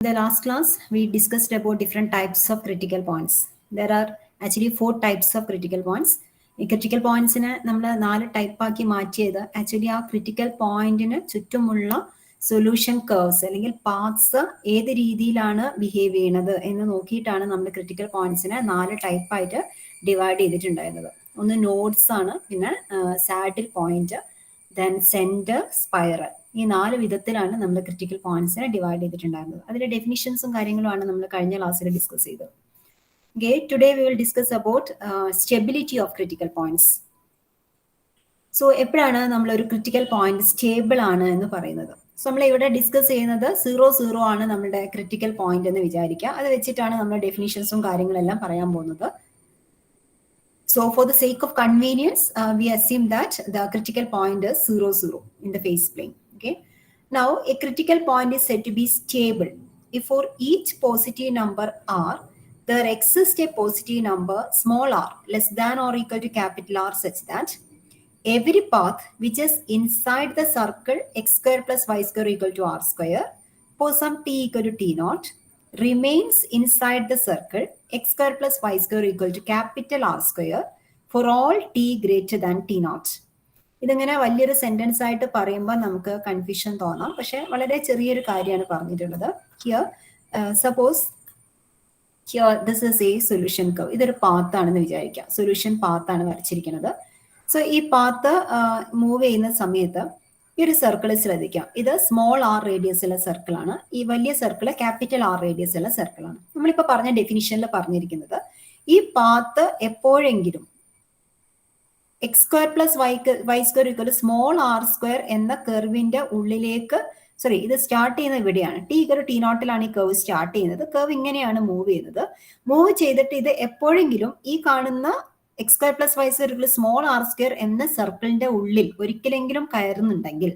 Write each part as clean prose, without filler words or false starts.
In the last class, we discussed about different types of critical points. There are actually 4 types of critical points. ഈ critical പോയിന്റ്സിനെ നമ്മൾ 4 ടൈപ്പാക്കി മാറ്റിയത് actually ആ critical പോയിന്റിന് ചുറ്റുമുള്ള solution curves അല്ലെങ്കിൽ paths ഏത് രീതിയിലാണ് ബിഹേവ് ചെയ്യുന്നത് എന്ന് നോക്കിയിട്ടാണ് നമ്മൾ ക്രിട്ടിക്കൽ പോയിന്റ്സിനെ 4 ടൈപ്പായിട്ട് ഡിവൈഡ് ചെയ്തിട്ടുണ്ടായിരുന്നത്. ഒന്ന് നോഡ്സ് ആണ്, പിന്നെ saddle point, then centre, spiral. ഈ 4 വിധത്തിലാണ് നമ്മൾ ക്രിട്ടിക്കൽ പോയിന്റ്സിനെ ഡിവൈഡ് ചെയ്തിട്ടുണ്ടായിരുന്നത്. അതിന്റെ ഡെഫിനിഷൻസും കാര്യങ്ങളുമാണ് നമ്മൾ കഴിഞ്ഞ ക്ലാസ്സിൽ ഡിസ്കസ് ചെയ്തത്. Okay, today we will discuss about stability of critical points. So, എപ്പോഴാണ് നമ്മൾ ഒരു ക്രിട്ടിക്കൽ പോയിന്റ് സ്റ്റേബിൾ ആണ് എന്ന് പറയുന്നത്? സോ നമ്മൾ ഇവിടെ ഡിസ്കസ് ചെയ്യുന്നത് 0 ആണ് നമ്മുടെ ക്രിട്ടിക്കൽ പോയിന്റ് എന്ന് വിചാരിക്കുക. അത് വെച്ചിട്ടാണ് നമ്മൾ ഡെഫിനിഷൻസും കാര്യങ്ങളെല്ലാം പറയാൻ പോകുന്നത്. So, for the sake of convenience, we assume that the critical point is 0 in the phase plane. Okay. Now, a critical point is said to be stable if for each positive number r, there exists a positive number small r less than or equal to capital R such that every path which is inside the circle x square plus y square equal to r square for some t equal to t naught remains inside the circle x square plus y square equal to capital R square for all t greater than t naught. ഇതിങ്ങനെ വലിയൊരു sentence ആയിട്ട് പറയുമ്പോൾ നമുക്ക് confusion തോന്നാം, പക്ഷെ വളരെ ചെറിയൊരു കാര്യമാണ് പറഞ്ഞിട്ടുള്ളത്. Here suppose here this is a solution curve. ഇതൊരു പാത്ത് ആണെന്ന് വിചാരിക്കാം. സൊല്യൂഷൻ പാത്ത് ആണ് വരച്ചിരിക്കുന്നത്. സോ ഈ പാത്ത് മൂവ് ചെയ്യുന്ന സമയത്ത് ഈ ഒരു സർക്കിൾ ശ്രദ്ധിക്കാം. ഇത് സ്മോൾ ആർ റേഡിയസ് ഉള്ള സർക്കിൾ ആണ്. ഈ വലിയ സർക്കിൾ ക്യാപിറ്റൽ ആർ റേഡിയസ് ഉള്ള സർക്കിൾ ആണ്. നമ്മളിപ്പോ പറഞ്ഞ ഡെഫിനിഷനിൽ പറഞ്ഞിരിക്കുന്നത് ഈ പാത്ത് എപ്പോഴെങ്കിലും x square plus Y square equal small R square എന്ന കർവിന്റെ ഉള്ളിലേക്ക് ഇത് സ്റ്റാർട്ട് ചെയ്യുന്നത് ഇവിടെയാണ്. ടി ഈക്വൽ ടി നോട്ടിലാണ് ഈ കർവ് സ്റ്റാർട്ട് ചെയ്യുന്നത്. കർവ് ഇങ്ങനെയാണ് മൂവ് ചെയ്യുന്നത്. മൂവ് ചെയ്തിട്ട് ഇത് എപ്പോഴെങ്കിലും ഈ കാണുന്ന X square plus Y square small R square എന്ന സർക്കിളിന്റെ ഉള്ളിൽ ഒരിക്കലെങ്കിലും കയറുന്നുണ്ടെങ്കിൽ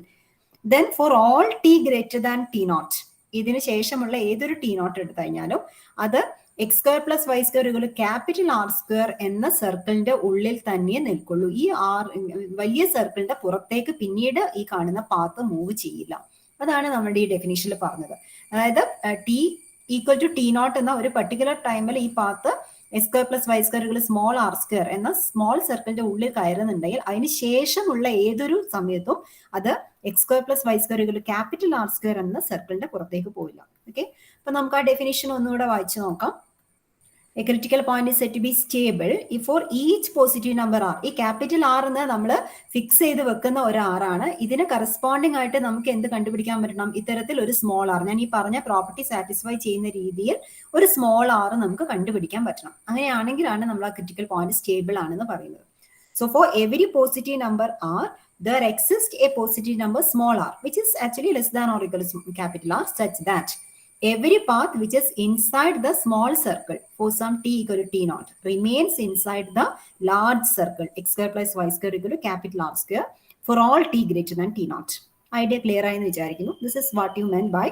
then for all T greater than T naught, ഇതിന് ശേഷമുള്ള ഏതൊരു ടി നോട്ട് എടുത്തു കഴിഞ്ഞാലും അത് X square plus Y square capital R square എന്ന സർക്കിളിന്റെ ഉള്ളിൽ തന്നെ നിൽക്കുള്ളൂ. ഈ വലിയ സർക്കിളിന്റെ പുറത്തേക്ക് പിന്നീട് ഈ കാണുന്ന പാത്ത് മൂവ് ചെയ്യില്ല. അതാണ് നമ്മുടെ ഈ ഡെഫിനിഷനിൽ പറഞ്ഞത്. അതായത് t equal to t naught എന്ന ഒരു പർട്ടിക്കുലർ ടൈമിൽ ഈ path x square plus Y square small R square എന്ന സ്മോൾ സർക്കിളിന്റെ ഉള്ളിൽ കയറുന്നുണ്ടെങ്കിൽ അതിന് ശേഷമുള്ള ഏതൊരു സമയത്തും അത് X square plus Y square capital R square എന്ന സർക്കിളിന്റെ പുറത്തേക്ക് പോയില്ല. ഓക്കെ, അപ്പൊ നമുക്ക് ആ ഡെഫിനിഷൻ ഒന്നുകൂടെ വായിച്ചു നോക്കാം. A critical point is said to be stable if for each positive number r. ഈ ക്യാപിറ്റൽ ആർ എന്ന് നമ്മൾ ഫിക്സ് ചെയ്ത് വെക്കുന്ന ഒരു ആർ ആണ്. ഇതിന് കറസ്പോണ്ടിങ് ആയിട്ട് നമുക്ക് എന്ത് കണ്ടുപിടിക്കാൻ പറ്റണം? ഇത്തരത്തിൽ ഒരു സ്മോൾ ആർ, ഞാൻ ഈ പറഞ്ഞ പ്രോപ്പർട്ടി സാറ്റിസ്ഫൈ ചെയ്യുന്ന രീതിയിൽ ഒരു സ്മോൾ ആർ നമുക്ക് കണ്ടുപിടിക്കാൻ പറ്റണം. അങ്ങനെയാണെങ്കിലാണ് നമ്മൾ ആ ക്രിട്ടിക്കൽ പോയിന്റ് സ്റ്റേബിൾ ആണെന്ന് പറയുന്നത്. So for every positive number r there exists a positive number small r which is actually less than or equal to capital R such that every path which is inside the small circle for some t equal to t naught remains inside the large circle x square plus y square equal to capital R square for all t greater than t naught. Idea clear ആയെന്ന് വിചാരിക്കുന്നു. This is what you meant by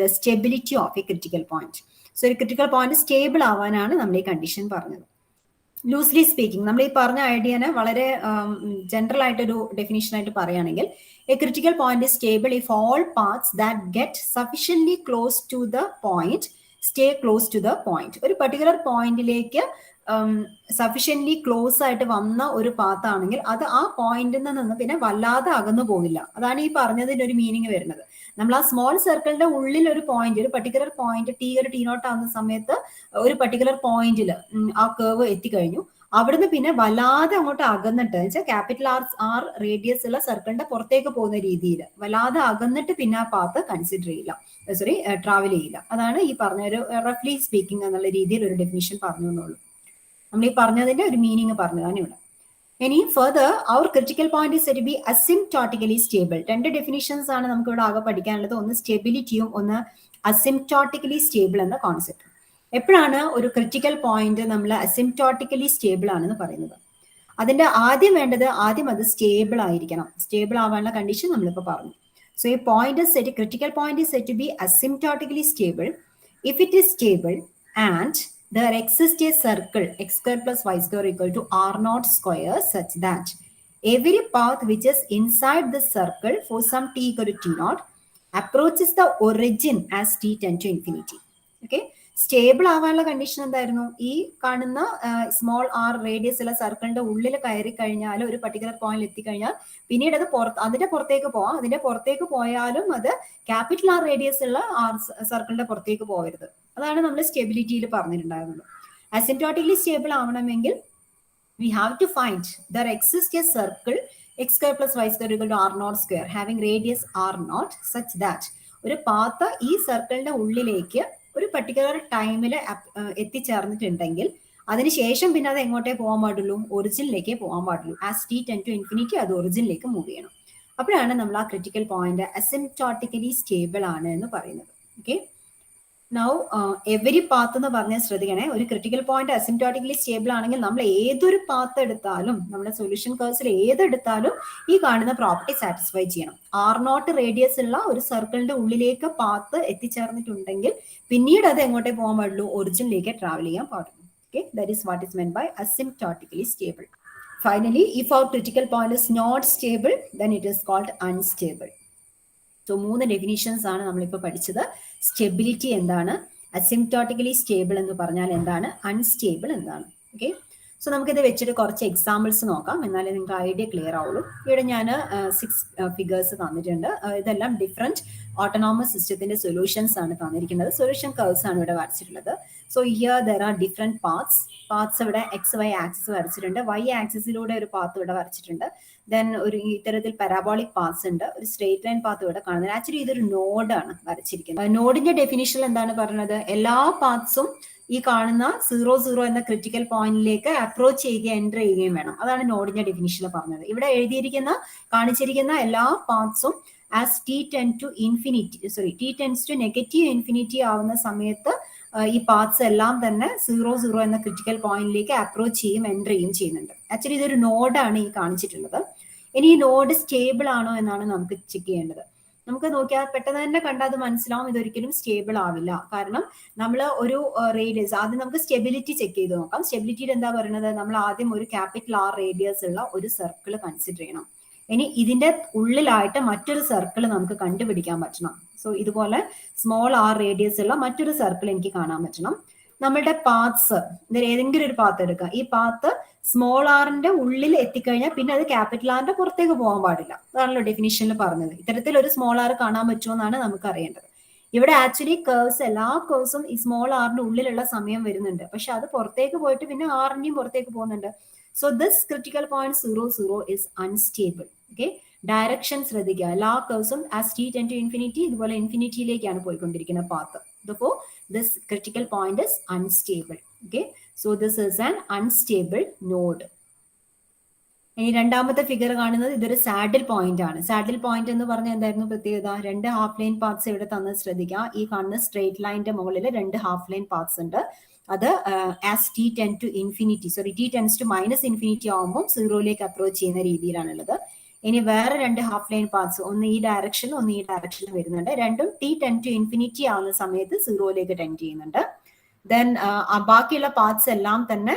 the stability of a critical point. So ഒരു critical point stable ആവാനാണ് നമ്മൾ ഈ condition പറഞ്ഞത്. Loosely speaking, നമ്മൾ ഈ പറഞ്ഞ ഐഡിയനെ വളരെ ജനറൽ ആയിട്ടൊരു ഡെഫിനിഷൻ ആയിട്ട് പറയുകയാണെങ്കിൽ a critical point is stable if all paths that get sufficiently close to the point stay close to the point. ഒരു പർട്ടിക്കുലർ പോയിന്റിലേക്ക് സഫിഷ്യന്റ്ലി ക്ലോസ് ആയിട്ട് വന്ന ഒരു പാത്ത് ആണെങ്കിൽ അത് ആ പോയിന്റിൽ നിന്ന് പിന്നെ വല്ലാതെ അകന്നു പോകില്ല. അതാണ് ഈ പറഞ്ഞതിന്റെ ഒരു മീനിങ് വരുന്നത്. നമ്മൾ ആ സ്മോൾ സർക്കിളിന്റെ ഉള്ളിൽ ഒരു പോയിന്റ്, ഒരു പർട്ടിക്കുലർ പോയിന്റ് ടി ഒരു ടി നോട്ട് ആവുന്ന സമയത്ത് ഒരു പർട്ടിക്കുലർ പോയിന്റിൽ ആ കേർവ് എത്തിക്കഴിഞ്ഞു. അവിടുന്ന് പിന്നെ വല്ലാതെ അങ്ങോട്ട് അകന്നിട്ട് വെച്ചാൽ ക്യാപിറ്റൽ ആർ റേഡിയസ് ഉള്ള സർക്കിളിന്റെ പുറത്തേക്ക് പോകുന്ന രീതിയിൽ വല്ലാതെ അകന്നിട്ട് പിന്നെ ആ പാത്ത് കൺസിഡർ ചെയ്യില്ല, ട്രാവൽ ചെയ്യില്ല. അതാണ് ഈ പറഞ്ഞ ഒരു റഫ്ലി സ്പീക്കിംഗ് എന്നുള്ള രീതിയിൽ ഒരു ഡെഫിനിഷൻ പറഞ്ഞു എന്നുള്ളൂ. നമ്മൾ ഈ പറഞ്ഞതിന്റെ ഒരു മീനിങ് പറഞ്ഞതാണ് ഇവിടെ. ഇനി further our critical point is to be asymptotically stable. രണ്ട് ഡെഫിനിഷൻസ് ആണ് നമുക്ക് ഇവിടെ ആകെ പഠിക്കാനുള്ളത്. ഒന്ന് സ്റ്റെബിലിറ്റിയും ഒന്ന് അസിംപ്റ്റോട്ടിക്കലി സ്റ്റേബിൾ എന്ന കോൺസെപ്റ്റ്. എപ്പോഴാണ് ഒരു ക്രിട്ടിക്കൽ പോയിന്റ് നമ്മൾ അസിംപ്റ്റോട്ടിക്കലി സ്റ്റേബിൾ ആണെന്ന് പറയുന്നത്? അതിന്റെ ആദ്യം അത് സ്റ്റേബിൾ ആയിരിക്കണം. സ്റ്റേബിൾ ആവാനുള്ള കണ്ടീഷൻ നമ്മളിപ്പോൾ പറഞ്ഞു. സോ ഈ point critical point is said to be asymptotically stable if it is stable and there exists a circle x square plus y square equal to r naught square such that every path which is inside the circle for some t equal to t naught approaches the origin as T tend to infinity. Okay, stable ആവാനുള്ള condition എന്തായിരുന്നു? ഈ കാണുന്ന small r radius ഉള്ള സർക്കിളിന്റെ ഉള്ളിൽ കയറി കഴിഞ്ഞാൽ, ഒരു പർട്ടിക്കുലർ പോയിന്റിൽ എത്തിക്കഴിഞ്ഞാൽ പിന്നീട് അത് അതിന്റെ പുറത്തേക്ക് പോവാം. അതിന്റെ പുറത്തേക്ക് പോയാലും അത് ക്യാപിറ്റൽ ആർ റേഡിയസ് ഉള്ള സർക്കിളിന്റെ പുറത്തേക്ക് പോകരുത്. അതാണ് നമ്മൾ സ്റ്റെബിലിറ്റിയിൽ പറഞ്ഞിട്ടുണ്ടായിരുന്നത്. അസിംപ്റ്റോട്ടിക്കലി സ്റ്റേബിൾ ആവണമെങ്കിൽ we have to find there exists a circle x square plus y square equal to r naught square having radius r naught such that ഒരു പാത്ത് ഈ സർക്കിളിന്റെ ഉള്ളിലേക്ക് ഒരു പർട്ടിക്കുലർ ടൈമിൽ എത്തിച്ചേർന്നിട്ടുണ്ടെങ്കിൽ അതിനുശേഷം പിന്നെ അത് എങ്ങോട്ടേ പോകാൻ പാടുള്ളൂ? ഒറിജിനിലേക്കേ പോകാൻ പാടുള്ളൂ. As T tend to infinity അത് ഒറിജിനിലേക്ക് മൂവ് ചെയ്യണം. അപ്പോഴാണ് നമ്മൾ ആ ക്രിട്ടിക്കൽ പോയിന്റ് അസിംപ്റ്റോട്ടിക്കലി സ്റ്റേബിൾ ആണ് എന്ന് പറയുന്നത്. ഓക്കെ, നൗ എവരി പാത്ത് എന്ന് പറഞ്ഞാൽ ശ്രദ്ധിക്കണേ, ഒരു ക്രിട്ടിക്കൽ പോയിന്റ് അസിംപ്റ്റോട്ടിക്കലി സ്റ്റേബിൾ ആണെങ്കിൽ നമ്മൾ ഏതൊരു പാത്ത് എടുത്താലും, നമ്മുടെ സൊല്യൂഷൻ കർവ്സിൽ ഏതെടുത്താലും ഈ കാണുന്ന പ്രോപ്പർട്ടി സാറ്റിസ്ഫൈ ചെയ്യണം. ആർ നോട്ട് റേഡിയസ് ഉള്ള ഒരു സർക്കിളിന്റെ ഉള്ളിലേക്ക് പാത്ത് എത്തിച്ചേർന്നിട്ടുണ്ടെങ്കിൽ പിന്നീട് അത് എങ്ങോട്ടേ പോകാൻ പാടുള്ളൂ? ഒറിജിനിലേക്ക് ട്രാവൽ ചെയ്യാൻ പാടുള്ളൂ. Okay, that is what is meant by asymptotically stable. Finally, if our critical point is not stable, then it is called unstable. So 3 definitions ആണ് നമ്മളിപ്പോൾ പഠിച്ചത്. സ്റ്റെബിലിറ്റി എന്താണ്, അസിംപ്റ്റോട്ടിക്കലി സ്റ്റേബിൾ എന്ന് പറഞ്ഞാൽ എന്താണ്, അൺസ്റ്റേബിൾ എന്താണ്. ഓക്കെ, സോ നമുക്കിത് വെച്ചിട്ട് കുറച്ച് എക്സാമ്പിൾസ് നോക്കാം, എന്നാലേ നിങ്ങൾക്ക് ഐഡിയ ക്ലിയർ ആവുള്ളൂ. ഇവിടെ ഞാൻ 6 ഫിഗേഴ്സ് തന്നിട്ടുണ്ട്. ഇതെല്ലാം ഡിഫറെന്റ് ഓട്ടോണോമസ് സിസ്റ്റത്തിന്റെ സൊല്യൂഷൻസ് ആണ് തന്നിരിക്കുന്നത്. സൊല്യൂഷൻ കർവ്സ് ആണ് ഇവിടെ വരച്ചിട്ടുള്ളത്. So here there are different paths ഇവിടെ എക്സ് വൈ ആക്സിസ് വരച്ചിട്ടുണ്ട്. വൈ ആക്സിസിലൂടെ ഒരു പാത്ത് ഇവിടെ വരച്ചിട്ടുണ്ട്. ദെൻ ഒരു ഇത്തരത്തിൽ പാരാബോളിക് പാത്ത്സ് ഉണ്ട്. ഒരു സ്ട്രേറ്റ് ലൈൻ പാത്ത് ഇവിടെ കാണുന്നത്. ആക്ച്വലി ഇതൊരു നോഡാണ് വരച്ചിരിക്കുന്നത്. നോഡിന്റെ ഡെഫിനിഷൻ എന്താണ് പറഞ്ഞത്? എല്ലാ പാത്ത്സും ഈ കാണുന്ന 0 എന്ന ക്രിട്ടിക്കൽ പോയിന്റിലേക്ക് അപ്രോച്ച് ചെയ്യുകയും എൻ്റർ ചെയ്യുകയും വേണം. അതാണ് നോഡിന്റെ ഡെഫിനിഷനിൽ പറഞ്ഞത്. ഇവിടെ കാണിച്ചിരിക്കുന്ന എല്ലാ പാത്ത്സും as T tend to infinity T tends to negative infinity ആവുന്ന സമയത്ത് ഈ പാത്ത്സ് എല്ലാം തന്നെ 0 എന്ന ക്രിട്ടിക്കൽ പോയിന്റിലേക്ക് അപ്രോച്ച് ചെയ്യും എൻ്റർ ചെയ്യും ചെയ്യുന്നുണ്ട്. ആക്ച്വലി ഇതൊരു നോഡാണ് ഈ കാണിച്ചിട്ടുള്ളത്. ഇനി ഈ നോഡ് സ്റ്റേബിൾ ആണോ എന്നാണ് നമുക്ക് ചെക്ക് ചെയ്യേണ്ടത്. നമുക്ക് നോക്കിയാൽ പെട്ടെന്ന് തന്നെ കണ്ടാൽ അത് മനസ്സിലാവും ഇതൊരിക്കലും സ്റ്റേബിൾ ആവില്ല. കാരണം നമ്മൾ ഒരു റേഡിയസ് ആദ്യം നമുക്ക് സ്റ്റെബിലിറ്റി ചെക്ക് ചെയ്ത് നോക്കാം. സ്റ്റെബിലിറ്റിയിൽ എന്താ പറയുന്നത്? നമ്മൾ ആദ്യം ഒരു ക്യാപിറ്റൽ ആർ റേഡിയസ് ഉള്ള ഒരു സർക്കിൾ കൺസിഡർ ചെയ്യണം. ഇനി ഇതിന്റെ ഉള്ളിലായിട്ട് മറ്റൊരു സർക്കിൾ നമുക്ക് കണ്ടുപിടിക്കാൻ പറ്റണം. സോ ഇതുപോലെ സ്മോൾ ആർ റേഡിയസ് ഉള്ള മറ്റൊരു സർക്കിൾ എനിക്ക് കാണാൻ പറ്റണം. നമ്മളുടെ പാത്ത്സ്, ഇതിൽ ഏതെങ്കിലും ഒരു പാത്ത് എടുക്കുക. ഈ പാത്ത് സ്മോൾ ആറിന്റെ ഉള്ളിൽ എത്തിക്കഴിഞ്ഞാൽ പിന്നെ അത് ക്യാപിറ്റൽ ആറിന്റെ പുറത്തേക്ക് പോകാൻ പാടില്ല. അതാണല്ലോ ഡെഫിനിഷനിൽ പറഞ്ഞത്. ഇത്തരത്തിൽ ഒരു സ്മോൾ ആർ കാണാൻ പറ്റുമോ എന്നാണ് നമുക്ക് അറിയേണ്ടത്. ഇവിടെ ആക്ച്വലി കർവ്സ് എല്ലാ കർവ്സും ഈ സ്മോൾ ആറിന്റെ ഉള്ളിലുള്ള സമയം വരുന്നുണ്ട്. പക്ഷെ അത് പുറത്തേക്ക് പോയിട്ട് പിന്നെ ആറിന്റെയും പുറത്തേക്ക് പോകുന്നുണ്ട്. So this critical point 0 is unstable. Okay, direction ശ്രദ്ധിക്കുക. എല്ലാ കർവ്സും as T tend to infinity ഇതുപോലെ ഇൻഫിനിറ്റിയിലേക്കാണ് പോയിക്കൊണ്ടിരിക്കുന്ന path. Therefore, this critical point is unstable. Okay, so this is an unstable node. ഇനി രണ്ടാമത്തെ ഫിഗർ കാണുന്നത് ഇതൊരു സാഡിൽ പോയിന്റ് ആണ്. സാഡിൽ പോയിന്റ് എന്ന് പറഞ്ഞാൽ എന്തായിരുന്നു പ്രത്യേകത? 2 ഹാഫ് ലൈൻ പാത്ത്സ് ഇവിടെ തന്നത് ശ്രദ്ധിക്കുക. ഈ കാണുന്ന സ്ട്രേറ്റ് ലൈനിന്റെ മുകളിൽ 2 ഹാഫ് ലൈൻ പാത്ത്സ് ഉണ്ട്. അത് as T tend to infinity T tends to minus infinity ആവുമ്പോൾ 0ലേക്ക് അപ്രോച്ച് ചെയ്യുന്ന രീതിയിലാണുള്ളത്. ഇനി വേറെ 2 ഹാഫ് ലൈൻ പാത്ത്സ്, ഒന്ന് ഈ ഡയറക്ഷനിൽ ഒന്ന് ഈ ഡയറക്ഷനിൽ വരുന്നുണ്ട്. രണ്ടും ടി ടെൻ ടു ഇൻഫിനിറ്റി ആവുന്ന സമയത്ത് 0ലേക്ക് ടെൻഡ് ചെയ്യുന്നുണ്ട്. ദെൻ ബാക്കിയുള്ള പാത്ത്സ് എല്ലാം തന്നെ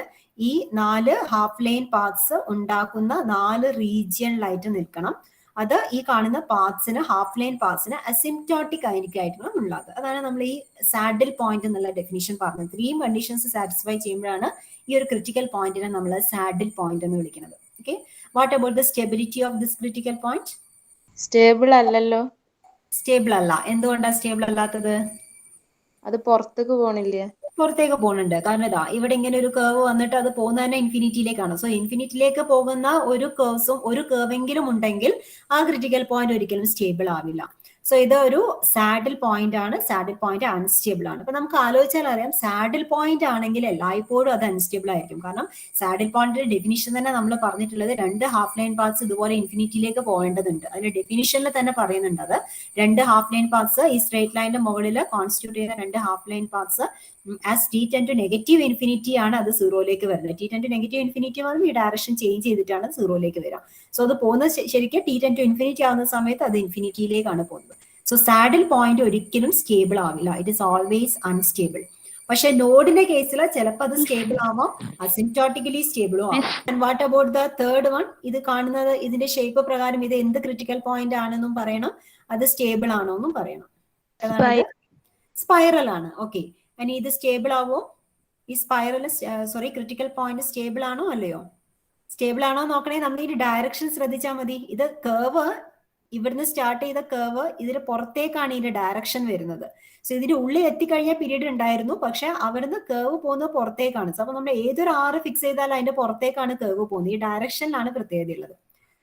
ഈ 4 ഹാഫ് ലൈൻ പാത്ത്സ് ഉണ്ടാക്കുന്ന 4 റീജിയനിലായിട്ട് നിൽക്കണം. അത് ഈ കാണുന്ന പാത്ത്സിന്, ഹാഫ് ലൈൻ പാത്ത്സിന് അസിംപ്റ്റോട്ടിക് ആയിരിക്കണം ഉള്ളത്. അതാണ് നമ്മൾ ഈ സാഡിൽ പോയിന്റ് എന്നുള്ള ഡെഫിനിഷൻ പറഞ്ഞത്. 3 കണ്ടീഷൻസ് സാറ്റിസ്ഫൈ ചെയ്യുമ്പോഴാണ് ഈ ഒരു ക്രിട്ടിക്കൽ പോയിന്റിനെ നമ്മൾ സാഡിൽ പോയിന്റ് എന്ന് വിളിക്കുന്നത്. Okay, what about the stability of this critical point? Stable അല്ലല്ലോ. സ്റ്റേബിൾ അല്ല. എന്തുകൊണ്ടാണ് സ്റ്റേബിൾ അല്ലാത്തത്? അത് പുറത്തേക്ക് പോണില്ലേ? പുറത്തേക്ക് പോകുന്നുണ്ട്. കാരണം ഇതാ ഇവിടെ ഇങ്ങനെ ഒരു കേർവ് വന്നിട്ട് അത് പോകുന്ന തന്നെ ഇൻഫിനിറ്റിയിലേക്കാണ്. സോ ഇൻഫിനിറ്റിയിലേക്ക് പോകുന്ന ഒരു കേർവ്സും ഒരു കേർവെങ്കിലും ഉണ്ടെങ്കിൽ ആ ക്രിട്ടിക്കൽ പോയിന്റ് ഒരിക്കലും സ്റ്റേബിൾ ആവില്ല. സോ ഇത് ഒരു സാഡിൽ പോയിന്റ് ആണ്. സാഡിൽ പോയിന്റ് അൺസ്റ്റേബിൾ ആണ്. അപ്പൊ നമുക്ക് ആലോചിച്ചാൽ അറിയാം, സാഡിൽ പോയിന്റ് ആണെങ്കിൽ എല്ലായ്പ്പോഴും അത് അൺസ്റ്റേബിൾ ആയിരിക്കും. കാരണം സാഡിൽ പോയിന്റിന്റെ ഡെഫിനിഷൻ തന്നെ നമ്മൾ പറഞ്ഞിട്ടുള്ളത് 2 ഹാഫ് ലൈൻ പാത്ത്സ് ഇതുപോലെ ഇൻഫിനിറ്റിയിലേക്ക് പോകേണ്ടതുണ്ട്. അതിന്റെ ഡെഫിനിഷനിൽ തന്നെ പറയുന്നുണ്ട് അത് 2 ഹാഫ് ലൈൻ പാത്ത്സ് ഈ സ്ട്രേറ്റ് ലൈനിന്റെ മുകളിൽ കോൺസ്റ്റിറ്റ്യൂട്ട് ചെയ്യുന്ന 2 half line paths as T tend to negative infinity ആണ് അത് 0ലേക്ക് വരുന്നത്. T tend to negative infinity ആകുമ്പോൾ ഈ ഡയറക്ഷൻ ചേഞ്ച് ചെയ്തിട്ടാണ് 0ലേക്ക് വരിക. സോ അത് പോകുന്നത് ശരിക്കും ടി ടെൻ ടു ഇൻഫിനിറ്റി ആവുന്ന സമയത്ത് അത് ഇൻഫിനിറ്റിയിലേക്കാണ് പോകുന്നത്. സോ സാഡിൽ പോയിന്റ് ഒരിക്കലും സ്റ്റേബിൾ ആവില്ല. It is always unstable. പക്ഷെ നോഡിന്റെ കേസിൽ ചിലപ്പോൾ അത് സ്റ്റേബിൾ ആവാം, അസിംപ്റ്റോട്ടിക്കലി സ്റ്റേബിളും ആവാം. And what about the third one? ഇത് കാണുന്നത് ഇതിന്റെ ഷേപ്പ് പ്രകാരം ഇത് എന്ത് ക്രിട്ടിക്കൽ പോയിന്റ് ആണെന്നും പറയണം, അത് സ്റ്റേബിൾ ആണോ എന്നും പറയണം. സ്പൈറൽ ആണ്. ഓക്കെ, ഇനി ഇത് സ്റ്റേബിൾ ആവോ? ഈ സ്പൈറൽ ക്രിട്ടിക്കൽ പോയിന്റ് സ്റ്റേബിൾ ആണോ അല്ലയോ? സ്റ്റേബിൾ ആണോ നോക്കണേ നമ്മൾ ഈ ഡയറക്ഷൻ ശ്രദ്ധിച്ചാൽ മതി. ഇത് കേവ്, ഇവിടുന്ന് സ്റ്റാർട്ട് ചെയ്ത കേവ് ഇതിന് പുറത്തേക്കാണ് ഇതിന്റെ ഡയറക്ഷൻ വരുന്നത്. സോ ഇതിന്റെ ഉള്ളിൽ എത്തിക്കഴിഞ്ഞാൽ പീരീഡ് ഉണ്ടായിരുന്നു, പക്ഷെ അവിടുന്ന് കേവ് പോകുന്നത് പുറത്തേക്കാണ്. സോ അപ്പൊ നമ്മൾ ഏതൊരു ആറ് ഫിക്സ് ചെയ്താലും അതിന്റെ പുറത്തേക്കാണ് കേവ് പോകുന്നത്. ഈ ഡയറക്ഷനിലാണ് പ്രത്യേകത ഉള്ളത്.